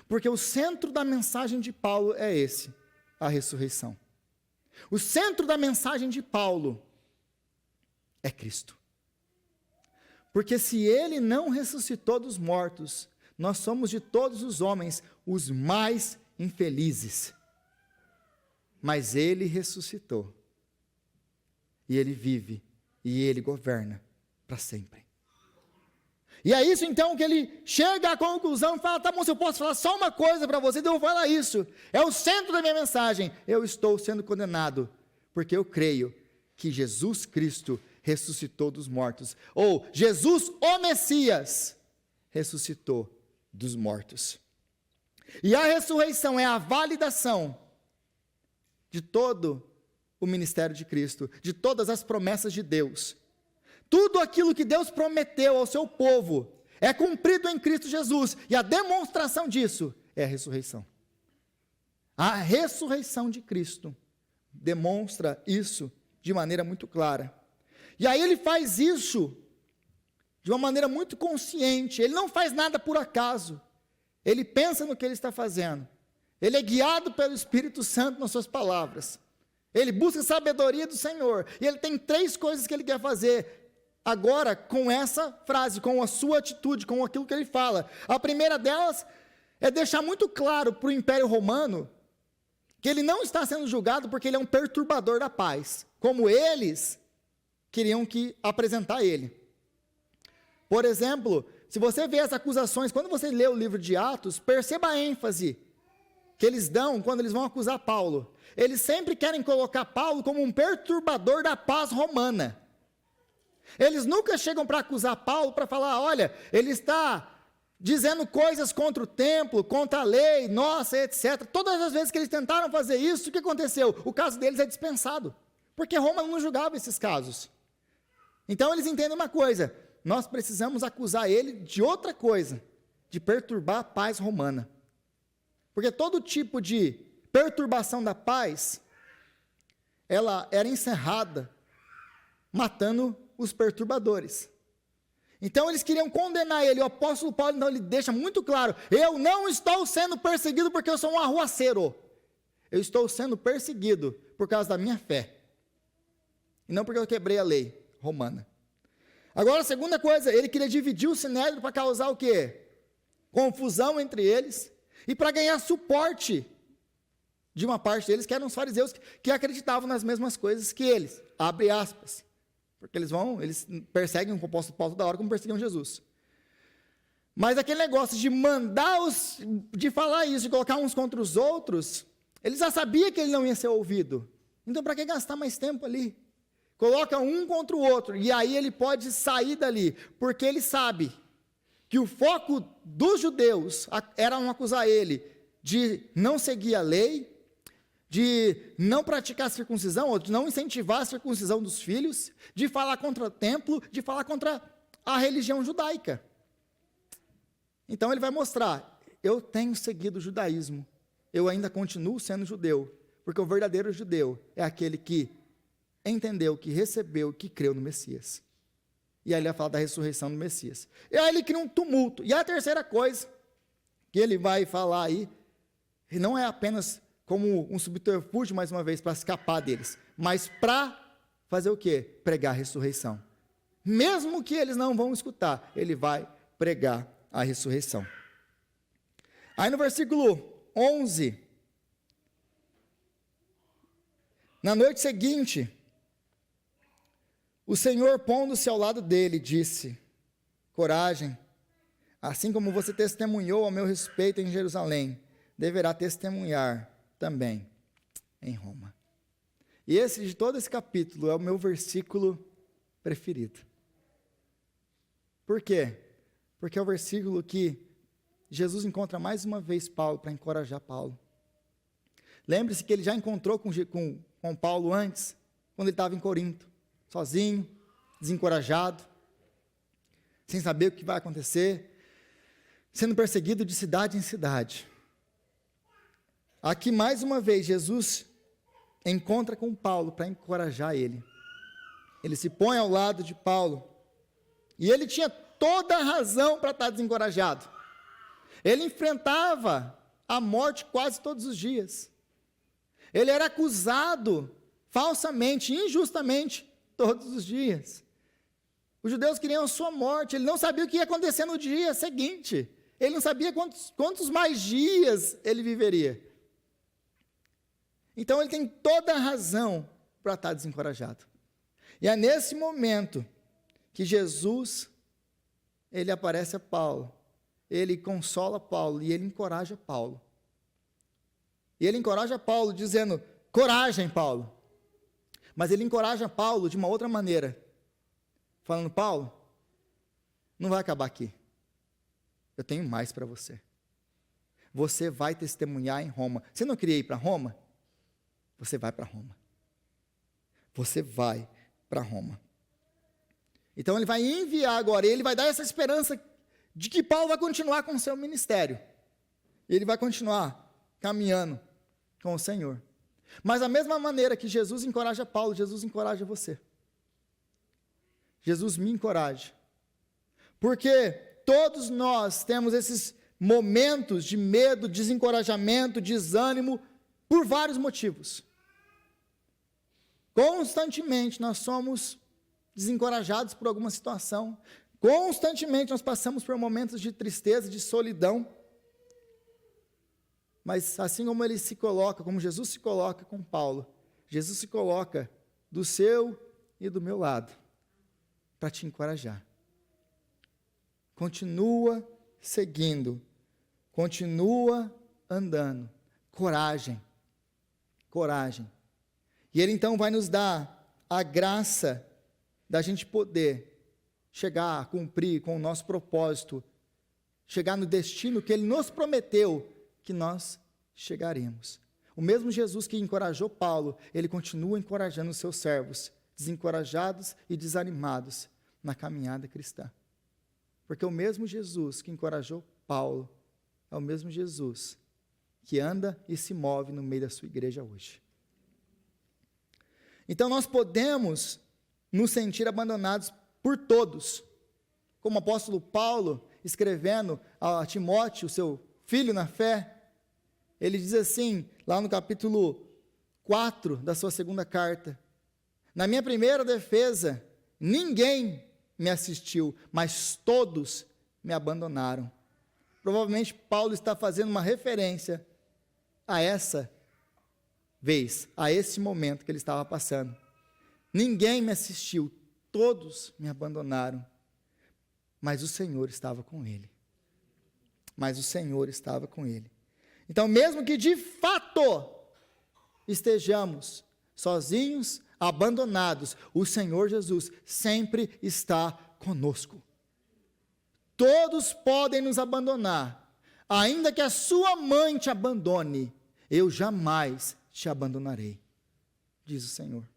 Porque o centro da mensagem de Paulo é esse, a ressurreição. O centro da mensagem de Paulo é Cristo. Porque se ele não ressuscitou dos mortos, nós somos de todos os homens os mais infelizes. Mas ele ressuscitou. E ele vive, e ele governa para sempre. E é isso então que ele chega à conclusão e fala: tá bom, se eu posso falar só uma coisa para você, então eu vou falar isso. É o centro da minha mensagem. Eu estou sendo condenado, porque eu creio que Jesus Cristo ressuscitou dos mortos. Ou Jesus, o Messias, ressuscitou dos mortos. E a ressurreição é a validação de todo o ministério de Cristo, de todas as promessas de Deus. Tudo aquilo que Deus prometeu ao seu povo é cumprido em Cristo Jesus, e a demonstração disso é a ressurreição. A ressurreição de Cristo demonstra isso de maneira muito clara. E aí ele faz isso de uma maneira muito consciente. Ele não faz nada por acaso. Ele pensa no que ele está fazendo. Ele é guiado pelo Espírito Santo nas suas palavras. Ele busca sabedoria do Senhor. E ele tem 3 coisas que ele quer fazer agora com essa frase, com a sua atitude, com aquilo que ele fala. A primeira delas é deixar muito claro para o Império Romano que ele não está sendo julgado porque ele é um perturbador da paz, como eles queriam apresentar ele. Por exemplo, se você vê as acusações, quando você lê o livro de Atos, perceba a ênfase que eles dão quando eles vão acusar Paulo. Eles sempre querem colocar Paulo como um perturbador da paz romana. Eles nunca chegam para acusar Paulo, para falar: olha, ele está dizendo coisas contra o templo, contra a lei, nossa, etc. Todas as vezes que eles tentaram fazer isso, o que aconteceu? O caso deles é dispensado, porque Roma não julgava esses casos. Então eles entendem uma coisa: nós precisamos acusar ele de outra coisa, de perturbar a paz romana. Porque todo tipo de perturbação da paz, ela era encerrada matando os perturbadores. Então eles queriam condenar ele. O apóstolo Paulo, então, ele deixa muito claro: eu não estou sendo perseguido porque eu sou um arruaceiro. Eu estou sendo perseguido por causa da minha fé. E não porque eu quebrei a lei romana. Agora, a segunda coisa, ele queria dividir o sinédrio para causar o quê? Confusão entre eles e para ganhar suporte de uma parte deles, que eram os fariseus, que acreditavam nas mesmas coisas que eles. Abre aspas. Porque eles perseguem o apóstolo Paulo toda hora, como perseguiam Jesus. Mas aquele negócio de de falar isso, de colocar uns contra os outros, ele já sabia que ele não ia ser ouvido. Então, para que gastar mais tempo ali? Coloca um contra o outro, e aí ele pode sair dali, porque ele sabe que o foco dos judeus era não acusar ele de não seguir a lei, de não praticar a circuncisão, ou de não incentivar a circuncisão dos filhos, de falar contra o templo, de falar contra a religião judaica. Então ele vai mostrar: eu tenho seguido o judaísmo, eu ainda continuo sendo judeu, porque o verdadeiro judeu é aquele que entendeu, que recebeu, que creu no Messias. E aí ele vai falar da ressurreição do Messias. E aí ele cria um tumulto. E a terceira coisa que ele vai falar aí, não é apenas como um subterfúgio, mais uma vez, para escapar deles, mas para fazer o quê? Pregar a ressurreição. Mesmo que eles não vão escutar, ele vai pregar a ressurreição. Aí no versículo 11, na noite seguinte, o Senhor, pondo-se ao lado dele, disse: coragem, assim como você testemunhou ao meu respeito em Jerusalém, deverá testemunhar também em Roma. E esse, de todo esse capítulo, é o meu versículo preferido. Por quê? Porque é o versículo que Jesus encontra mais uma vez Paulo para encorajar Paulo. Lembre-se que ele já encontrou com Paulo antes, quando ele estava em Corinto, sozinho, desencorajado, sem saber o que vai acontecer, sendo perseguido de cidade em cidade. Aqui, mais uma vez, Jesus encontra com Paulo para encorajar ele. Ele se põe ao lado de Paulo, e ele tinha toda a razão para estar desencorajado. Ele enfrentava a morte quase todos os dias. Ele era acusado falsamente, injustamente, todos os dias. Os judeus queriam a sua morte, ele não sabia o que ia acontecer no dia seguinte. Ele não sabia quantos mais dias ele viveria. Então ele tem toda a razão para estar desencorajado. E é nesse momento que Jesus, ele aparece a Paulo, ele consola Paulo e ele encoraja Paulo. E ele encoraja Paulo dizendo, coragem, Paulo. Mas ele encoraja Paulo de uma outra maneira, falando, Paulo, não vai acabar aqui. Eu tenho mais para você. Você vai testemunhar em Roma. Você não queria ir para Roma? Você vai para Roma. Você vai para Roma. Então ele vai enviar agora, ele vai dar essa esperança de que Paulo vai continuar com o seu ministério. Ele vai continuar caminhando com o Senhor. Mas da mesma maneira que Jesus encoraja Paulo, Jesus encoraja você. Jesus me encoraja. Porque todos nós temos esses momentos de medo, desencorajamento, desânimo, por vários motivos. Constantemente nós somos desencorajados por alguma situação. Constantemente nós passamos por momentos de tristeza, de solidão. Mas assim como ele se coloca, como Jesus se coloca com Paulo, Jesus se coloca do seu e do meu lado, para te encorajar. Continua seguindo, continua andando, coragem, coragem. E ele então vai nos dar a graça da gente poder chegar, cumprir com o nosso propósito, chegar no destino que ele nos prometeu que nós chegaremos. O mesmo Jesus que encorajou Paulo, ele continua encorajando os seus servos, desencorajados e desanimados na caminhada cristã. Porque o mesmo Jesus que encorajou Paulo, é o mesmo Jesus que anda e se move no meio da sua igreja hoje. Então nós podemos nos sentir abandonados por todos, como o apóstolo Paulo, escrevendo a Timóteo, seu filho na fé, ele diz assim, lá no capítulo 4 da sua segunda carta, na minha primeira defesa, ninguém me assistiu, mas todos me abandonaram. Provavelmente Paulo está fazendo uma referência a essa vez, a esse momento que ele estava passando. Ninguém me assistiu, todos me abandonaram, mas o Senhor estava com ele. Mas o Senhor estava com ele. Então, mesmo que de fato estejamos sozinhos, abandonados, o Senhor Jesus sempre está conosco. Todos podem nos abandonar, ainda que a sua mãe te abandone, eu jamais te abandonarei, diz o Senhor.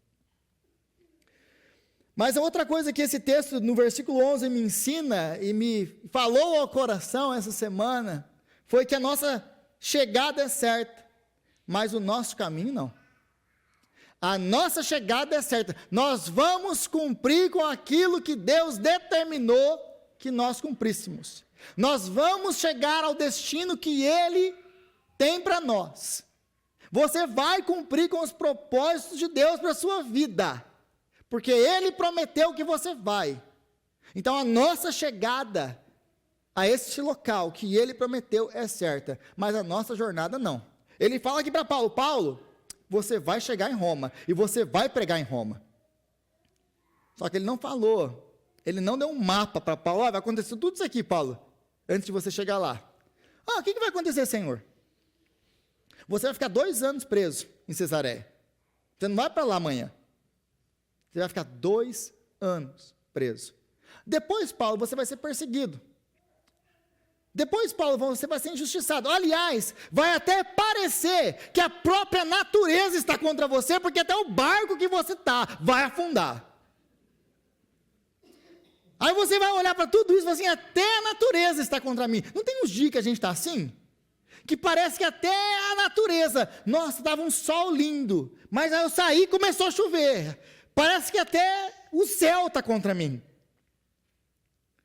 Mas a outra coisa que esse texto, no versículo 11, me ensina e me falou ao coração essa semana, foi que a nossa chegada é certa, mas o nosso caminho não. A nossa chegada é certa, nós vamos cumprir com aquilo que Deus determinou que nós cumpríssemos. Nós vamos chegar ao destino que Ele tem para nós. Você vai cumprir com os propósitos de Deus para a sua vida, porque Ele prometeu que você vai. Então a nossa chegada a este local que Ele prometeu é certa, mas a nossa jornada não. Ele fala aqui para Paulo, Paulo, você vai chegar em Roma, e você vai pregar em Roma. Só que ele não falou, ele não deu um mapa para Paulo, vai acontecer tudo isso aqui, Paulo, antes de você chegar lá. O que vai acontecer, Senhor? Você vai ficar 2 anos preso em Cesareia. Você não vai para lá amanhã. Você vai ficar 2 anos preso. Depois, Paulo, você vai ser perseguido. Depois, Paulo, você vai ser injustiçado. Aliás, vai até parecer que a própria natureza está contra você, porque até o barco que você está vai afundar. Aí você vai olhar para tudo isso e falar assim, até a natureza está contra mim. Não tem uns dias que a gente está assim? Que parece que até a natureza, nossa, estava um sol lindo, mas aí eu saí e começou a chover. Parece que até o céu está contra mim.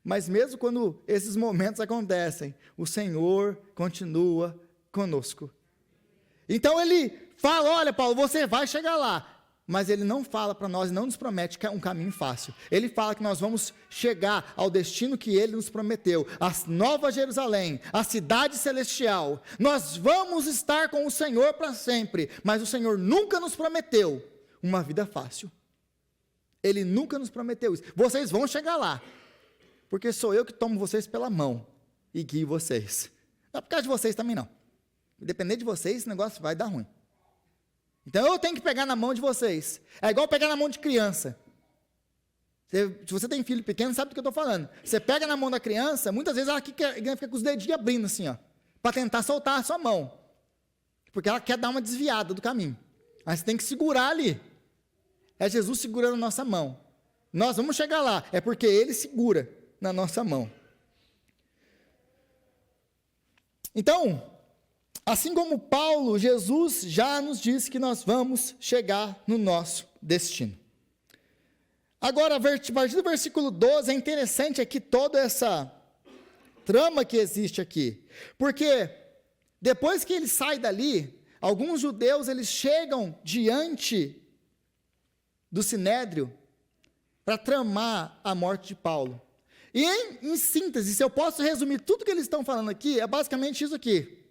Mas mesmo quando esses momentos acontecem, o Senhor continua conosco. Então ele fala, olha Paulo, você vai chegar lá. Mas ele não fala para nós, não nos promete que é um caminho fácil. Ele fala que nós vamos chegar ao destino que ele nos prometeu, a Nova Jerusalém, a cidade celestial. Nós vamos estar com o Senhor para sempre, mas o Senhor nunca nos prometeu uma vida fácil. Ele nunca nos prometeu isso. Vocês vão chegar lá, porque sou eu que tomo vocês pela mão e guio vocês. Não é por causa de vocês também não. Independente de vocês, esse negócio vai dar ruim. Então eu tenho que pegar na mão de vocês. É igual pegar na mão de criança. Se você tem filho pequeno, sabe do que eu estou falando. Você pega na mão da criança, muitas vezes ela fica com os dedinhos abrindo assim, ó, para tentar soltar a sua mão. Porque ela quer dar uma desviada do caminho. Mas você tem que segurar ali. É Jesus segurando a nossa mão. Nós vamos chegar lá, é porque Ele segura na nossa mão. Então, assim como Paulo, Jesus já nos disse que nós vamos chegar no nosso destino. Agora, a partir do versículo 12, é interessante aqui toda essa trama que existe aqui. Porque depois que ele sai dali, alguns judeus eles chegam diante do Sinédrio para tramar a morte de Paulo. E em síntese, se eu posso resumir tudo que eles estão falando aqui, é basicamente isso aqui.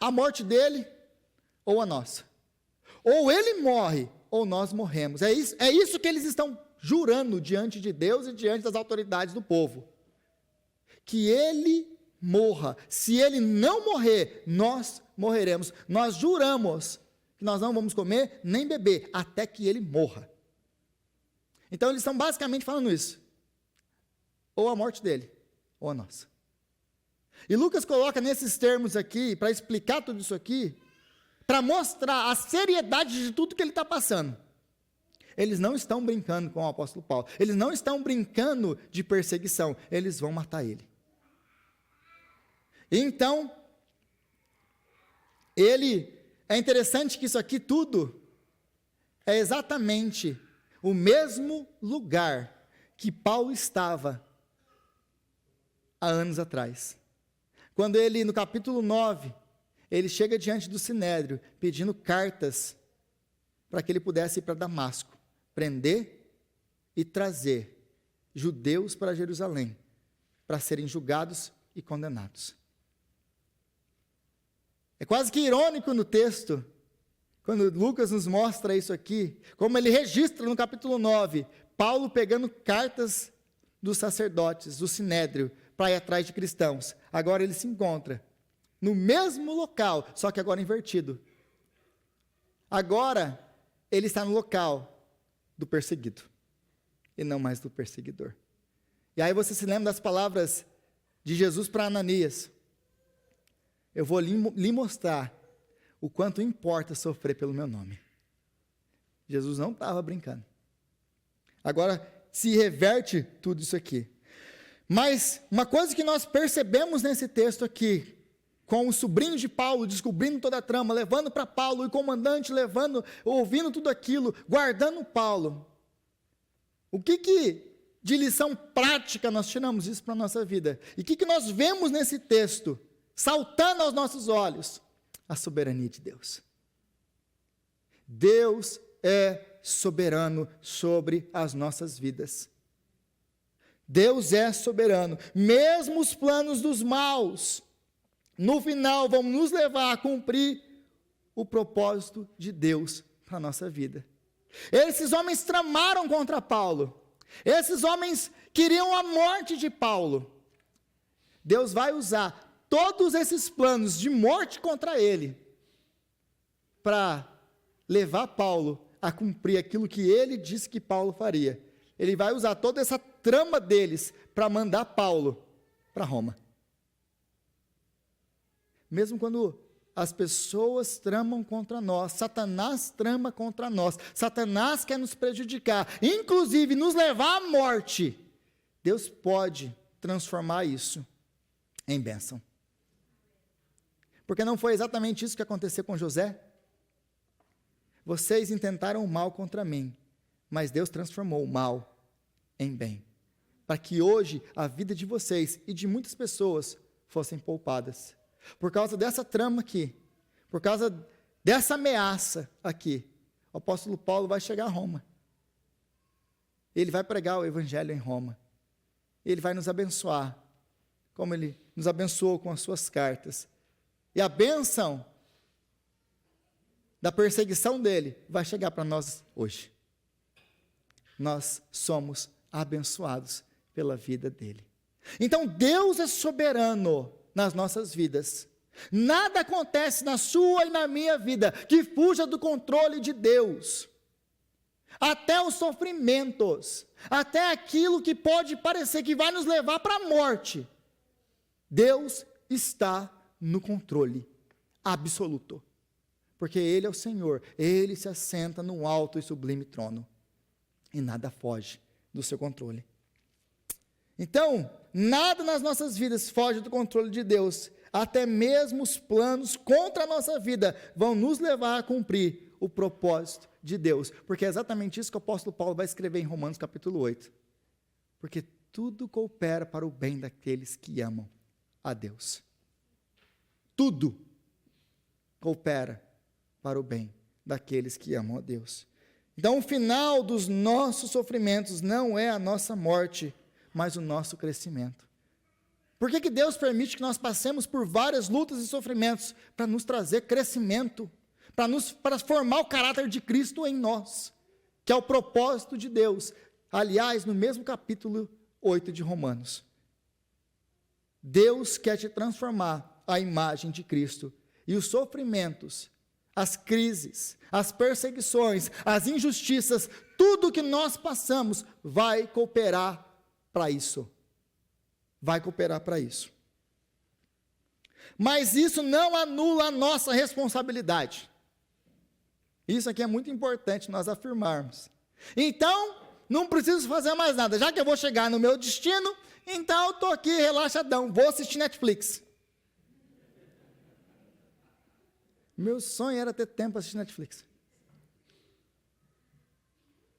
A morte dele ou a nossa. Ou ele morre, ou nós morremos. É isso que eles estão jurando diante de Deus e diante das autoridades do povo. Que ele morra. Se ele não morrer, nós morreremos. Nós juramos que nós não vamos comer nem beber até que ele morra. Então eles estão basicamente falando isso. Ou a morte dele, ou a nossa. E Lucas coloca nesses termos aqui, para explicar tudo isso aqui, para mostrar a seriedade de tudo que ele está passando. Eles não estão brincando com o apóstolo Paulo, eles não estão brincando de perseguição, eles vão matar ele. Então, é interessante que isso aqui tudo é exatamente o mesmo lugar que Paulo estava há anos atrás. Quando ele, no capítulo 9, ele chega diante do Sinédrio, pedindo cartas para que ele pudesse ir para Damasco, prender e trazer judeus para Jerusalém, para serem julgados e condenados. É quase que irônico no texto, quando Lucas nos mostra isso aqui, como ele registra no capítulo 9, Paulo pegando cartas dos sacerdotes, do Sinédrio, para ir atrás de cristãos. Agora ele se encontra no mesmo local, só que agora invertido. Agora ele está no local do perseguido, e não mais do perseguidor. E aí você se lembra das palavras de Jesus para Ananias. Eu vou lhe mostrar o quanto importa sofrer pelo meu nome. Jesus não estava brincando. Agora se reverte tudo isso aqui. Mas uma coisa que nós percebemos nesse texto aqui, com o sobrinho de Paulo descobrindo toda a trama, levando para Paulo, e o comandante levando, ouvindo tudo aquilo, guardando Paulo. O que de lição prática nós tiramos isso para a nossa vida? E o que nós vemos nesse texto, saltando aos nossos olhos? A soberania de Deus. Deus é soberano sobre as nossas vidas. Deus é soberano. Mesmo os planos dos maus, no final, vão nos levar a cumprir o propósito de Deus para a nossa vida. Esses homens tramaram contra Paulo. Esses homens queriam a morte de Paulo. Deus vai usar todos esses planos de morte contra ele para levar Paulo a cumprir aquilo que ele disse que Paulo faria. ele vai usar toda essa trama deles para mandar Paulo para Roma. Mesmo quando as pessoas tramam contra nós, Satanás trama contra nós, Satanás quer nos prejudicar, inclusive nos levar à morte, Deus pode transformar isso em bênção. Porque não foi exatamente isso que aconteceu com José? Vocês intentaram o mal contra mim, mas Deus transformou o mal em bem, para que hoje a vida de vocês e de muitas pessoas fossem poupadas. Por causa dessa trama aqui, por causa dessa ameaça aqui, o apóstolo Paulo vai chegar a Roma. Ele vai pregar o evangelho em Roma. Ele vai nos abençoar, como ele nos abençoou com as suas cartas. E a bênção da perseguição dele vai chegar para nós hoje. Nós somos abençoados pela vida dele. Então Deus é soberano nas nossas vidas. Nada acontece na sua e na minha vida que fuja do controle de Deus. Até os sofrimentos, até aquilo que pode parecer que vai nos levar para a morte, Deus está no controle absoluto. Porque Ele é o Senhor, Ele se assenta no alto e sublime trono. E nada foge do seu controle. Então, nada nas nossas vidas foge do controle de Deus. Até mesmo os planos contra a nossa vida vão nos levar a cumprir o propósito de Deus. Porque é exatamente isso que o apóstolo Paulo vai escrever em Romanos capítulo 8. Porque tudo coopera para o bem daqueles que amam a Deus. Tudo coopera para o bem daqueles que amam a Deus. Então, o final dos nossos sofrimentos não é a nossa morte, mas o nosso crescimento. Por que Deus permite que nós passemos por várias lutas e sofrimentos? Para nos trazer crescimento, para formar o caráter de Cristo em nós, que é o propósito de Deus. Aliás, no mesmo capítulo 8 de Romanos, Deus quer te transformar à imagem de Cristo, e os sofrimentos, as crises, as perseguições, as injustiças, tudo que nós passamos vai cooperar para isso. Vai cooperar para isso. Mas isso não anula a nossa responsabilidade. Isso aqui é muito importante nós afirmarmos. Então, não preciso fazer mais nada. Já que eu vou chegar no meu destino, então eu estou aqui relaxadão, vou assistir Netflix. Meu sonho era ter tempo para assistir Netflix.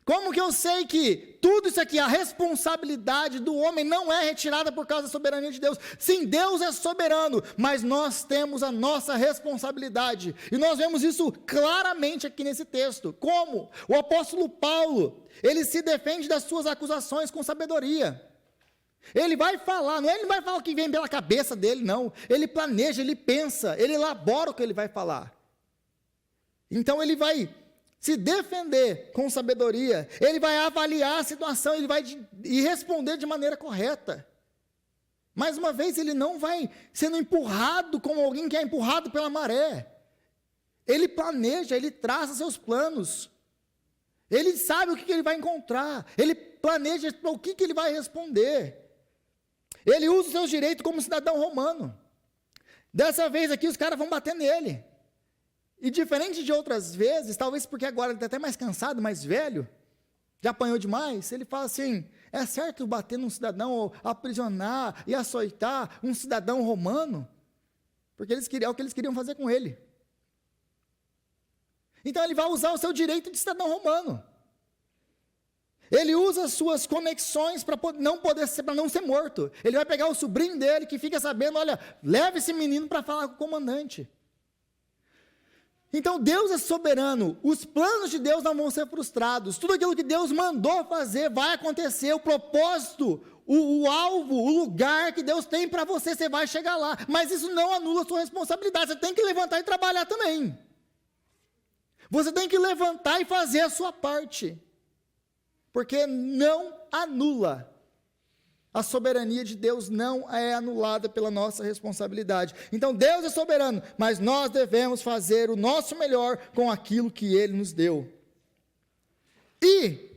Como que eu sei que tudo isso aqui, a responsabilidade do homem não é retirada por causa da soberania de Deus? Sim, Deus é soberano, mas nós temos a nossa responsabilidade. E nós vemos isso claramente aqui nesse texto. Como? O apóstolo Paulo, ele se defende das suas acusações com sabedoria. Ele vai falar, ele não vai falar o que vem pela cabeça dele, não. Ele planeja, ele pensa, ele elabora o que ele vai falar. Então ele vai se defender com sabedoria, ele vai avaliar a situação, ele vai responder de maneira correta. Mais uma vez, ele não vai sendo empurrado como alguém que é empurrado pela maré. Ele planeja, ele traça seus planos. Ele sabe o que ele vai encontrar, ele planeja para o que ele vai responder. Ele usa os seus direitos como cidadão romano. Dessa vez aqui, os caras vão bater nele. E diferente de outras vezes, talvez porque agora ele está até mais cansado, mais velho, já apanhou demais, ele fala assim, é certo bater num cidadão, ou aprisionar e açoitar um cidadão romano? Porque é o que eles queriam fazer com ele. Então ele vai usar o seu direito de cidadão romano. Ele usa as suas conexões para não ser morto. Ele vai pegar o sobrinho dele que fica sabendo, olha, leva esse menino para falar com o comandante. Então Deus é soberano, os planos de Deus não vão ser frustrados, tudo aquilo que Deus mandou fazer vai acontecer, o propósito, o alvo, o lugar que Deus tem para você, você vai chegar lá, mas isso não anula a sua responsabilidade, você tem que levantar e trabalhar também. Você tem que levantar e fazer a sua parte, porque não anula. A soberania de Deus não é anulada pela nossa responsabilidade. Então Deus é soberano, mas nós devemos fazer o nosso melhor com aquilo que Ele nos deu. E,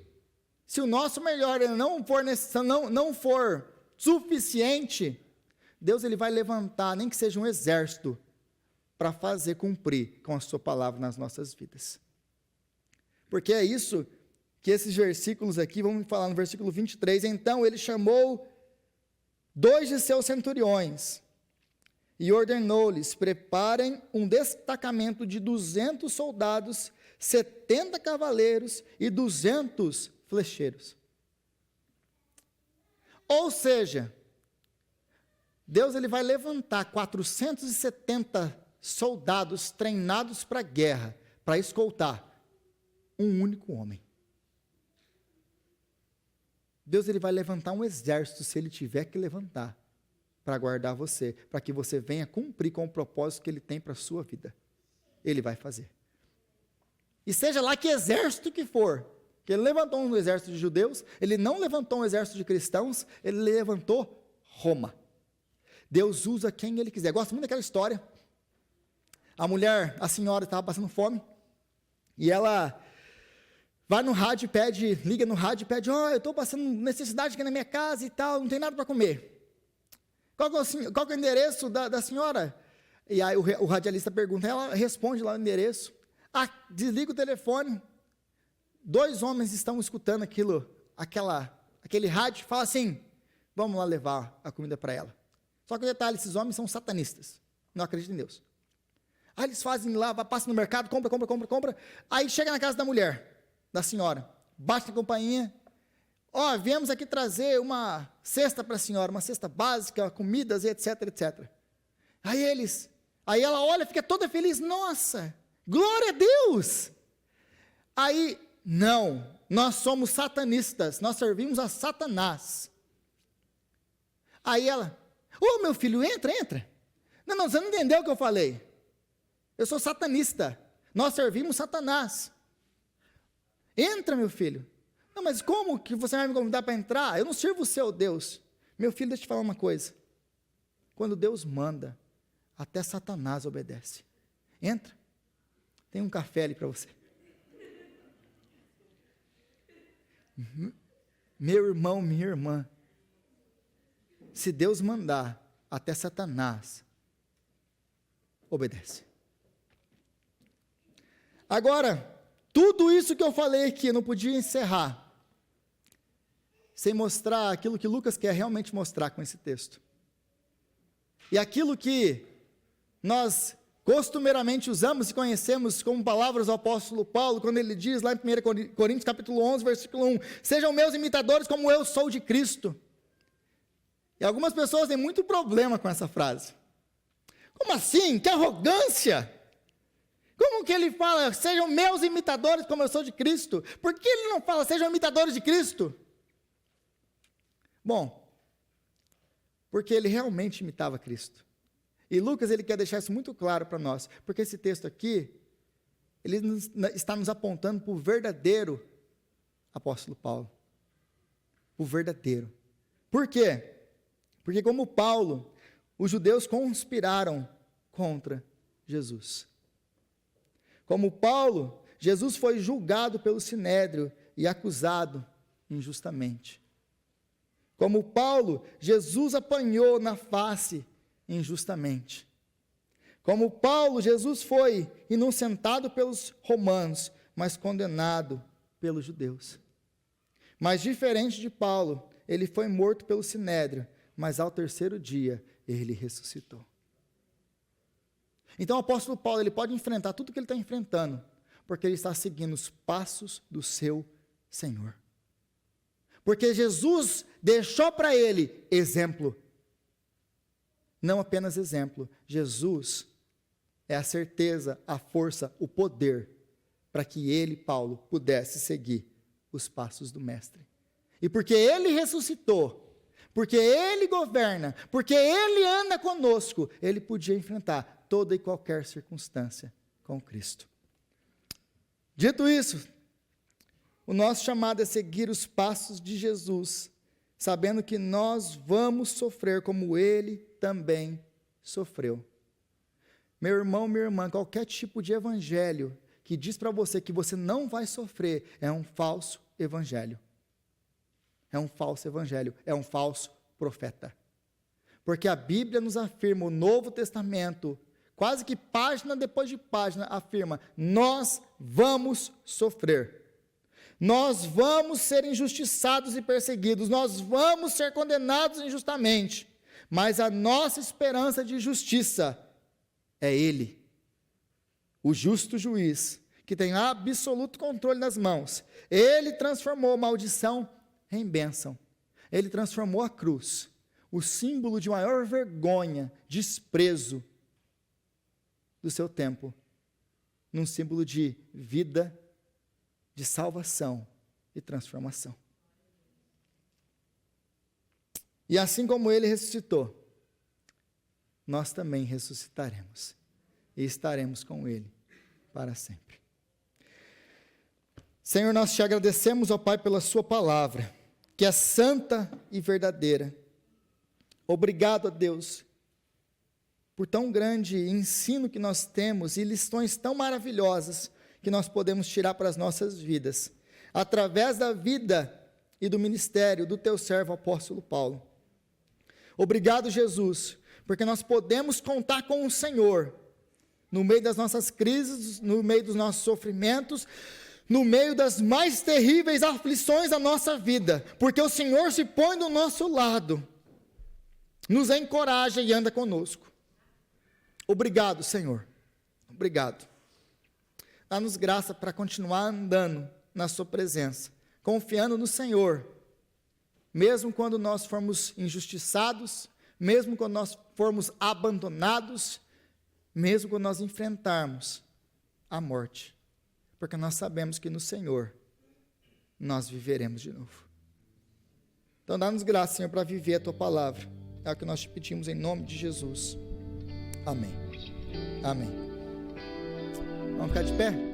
se o nosso melhor não for suficiente, Deus ele vai levantar, nem que seja um exército, para fazer cumprir com a sua palavra nas nossas vidas. Porque é isso que esses versículos aqui, vamos falar no versículo 23, então ele chamou 2 de seus centuriões e ordenou-lhes: preparem um destacamento de 200 soldados, 70 cavaleiros e 200 flecheiros. Ou seja, Deus ele vai levantar 470 soldados treinados para a guerra, para escoltar um único homem. Deus ele vai levantar um exército, se ele tiver que levantar, para guardar você, para que você venha cumprir com o propósito que ele tem para a sua vida. Ele vai fazer. E seja lá que exército que for, que ele levantou um exército de judeus, ele não levantou um exército de cristãos, ele levantou Roma. Deus usa quem ele quiser. Gosto muito daquela história. A senhora estava passando fome, e ela vai no rádio e liga no rádio e pede: eu estou passando necessidade aqui na minha casa e tal, não tem nada para comer. Qual que é o endereço da senhora? E aí o radialista pergunta, ela responde lá o endereço. Desliga o telefone, 2 homens estão escutando aquele rádio, fala assim: vamos lá levar a comida para ela. Só que o detalhe, esses homens são satanistas, não acreditam em Deus. Aí eles fazem lá, passam no mercado, compra, aí chega na casa da mulher, da senhora, bate na campainha: viemos aqui trazer uma cesta para a senhora, uma cesta básica, comidas, etc, etc. Aí ela olha, fica toda feliz: nossa, glória a Deus! Aí, não, nós somos satanistas, nós servimos a Satanás. Aí ela: meu filho, entra. Não, você não entendeu o que eu falei. Eu sou satanista, nós servimos Satanás. Entra, meu filho. Não, mas como que você vai me convidar para entrar? Eu não sirvo o seu Deus. Meu filho, deixa eu te falar uma coisa. Quando Deus manda, até Satanás obedece. Entra. Tem um café ali para você. Meu irmão, minha irmã, se Deus mandar, até Satanás obedece. Agora, tudo isso que eu falei aqui, eu não podia encerrar sem mostrar aquilo que Lucas quer realmente mostrar com esse texto. E aquilo que nós costumeiramente usamos e conhecemos como palavras do apóstolo Paulo, quando ele diz lá em 1 Coríntios capítulo 11, versículo 1, sejam meus imitadores como eu sou de Cristo. E algumas pessoas têm muito problema com essa frase. Como assim? Que arrogância! Como que ele fala, sejam meus imitadores como eu sou de Cristo? Por que ele não fala, sejam imitadores de Cristo? Bom, porque ele realmente imitava Cristo. E Lucas, ele quer deixar isso muito claro para nós, porque esse texto aqui, ele está nos apontando para o verdadeiro apóstolo Paulo. O verdadeiro. Por quê? Porque como Paulo, os judeus conspiraram contra Jesus. Como Paulo, Jesus foi julgado pelo Sinédrio e acusado injustamente. Como Paulo, Jesus apanhou na face injustamente. Como Paulo, Jesus foi inocentado pelos romanos, mas condenado pelos judeus. Mas diferente de Paulo, ele foi morto pelo Sinédrio, mas ao 3º dia ele ressuscitou. Então o apóstolo Paulo, ele pode enfrentar tudo que ele está enfrentando, porque ele está seguindo os passos do seu Senhor. Porque Jesus deixou para ele exemplo. Não apenas exemplo, Jesus é a certeza, a força, o poder, para que ele, Paulo, pudesse seguir os passos do Mestre. E porque ele ressuscitou, porque ele governa, porque ele anda conosco, ele podia enfrentar toda e qualquer circunstância com Cristo. Dito isso, o nosso chamado é seguir os passos de Jesus, sabendo que nós vamos sofrer como ele também sofreu. Meu irmão, minha irmã, qualquer tipo de evangelho que diz para você que você não vai sofrer é um falso evangelho. é um falso evangelho, é um falso profeta. Porque a Bíblia nos afirma, o Novo Testamento, quase que página depois de página, afirma: nós vamos sofrer. Nós vamos ser injustiçados e perseguidos, nós vamos ser condenados injustamente, mas a nossa esperança de justiça é Ele, o justo juiz, que tem absoluto controle nas mãos. Ele transformou maldição em bênção. Ele transformou a cruz, o símbolo de maior vergonha, desprezo do seu tempo, num símbolo de vida, de salvação e transformação. E assim como Ele ressuscitou, nós também ressuscitaremos e estaremos com Ele para sempre. Senhor, nós te agradecemos, ó Pai, pela sua palavra, que é santa e verdadeira. Obrigado, ó Deus, por tão grande ensino que nós temos e lições tão maravilhosas que nós podemos tirar para as nossas vidas, através da vida e do ministério do teu servo apóstolo Paulo. Obrigado, Jesus, porque nós podemos contar com o Senhor, no meio das nossas crises, no meio dos nossos sofrimentos, no meio das mais terríveis aflições da nossa vida, porque o Senhor se põe do nosso lado, nos encoraja e anda conosco. Obrigado, Senhor, obrigado. Dá-nos graça para continuar andando na sua presença, confiando no Senhor, mesmo quando nós formos injustiçados, mesmo quando nós formos abandonados, mesmo quando nós enfrentarmos a morte, porque nós sabemos que no Senhor nós viveremos de novo. Então dá-nos graça, Senhor, para viver a tua palavra. É o que nós te pedimos em nome de Jesus. Amém. Amém. Vamos ficar de pé?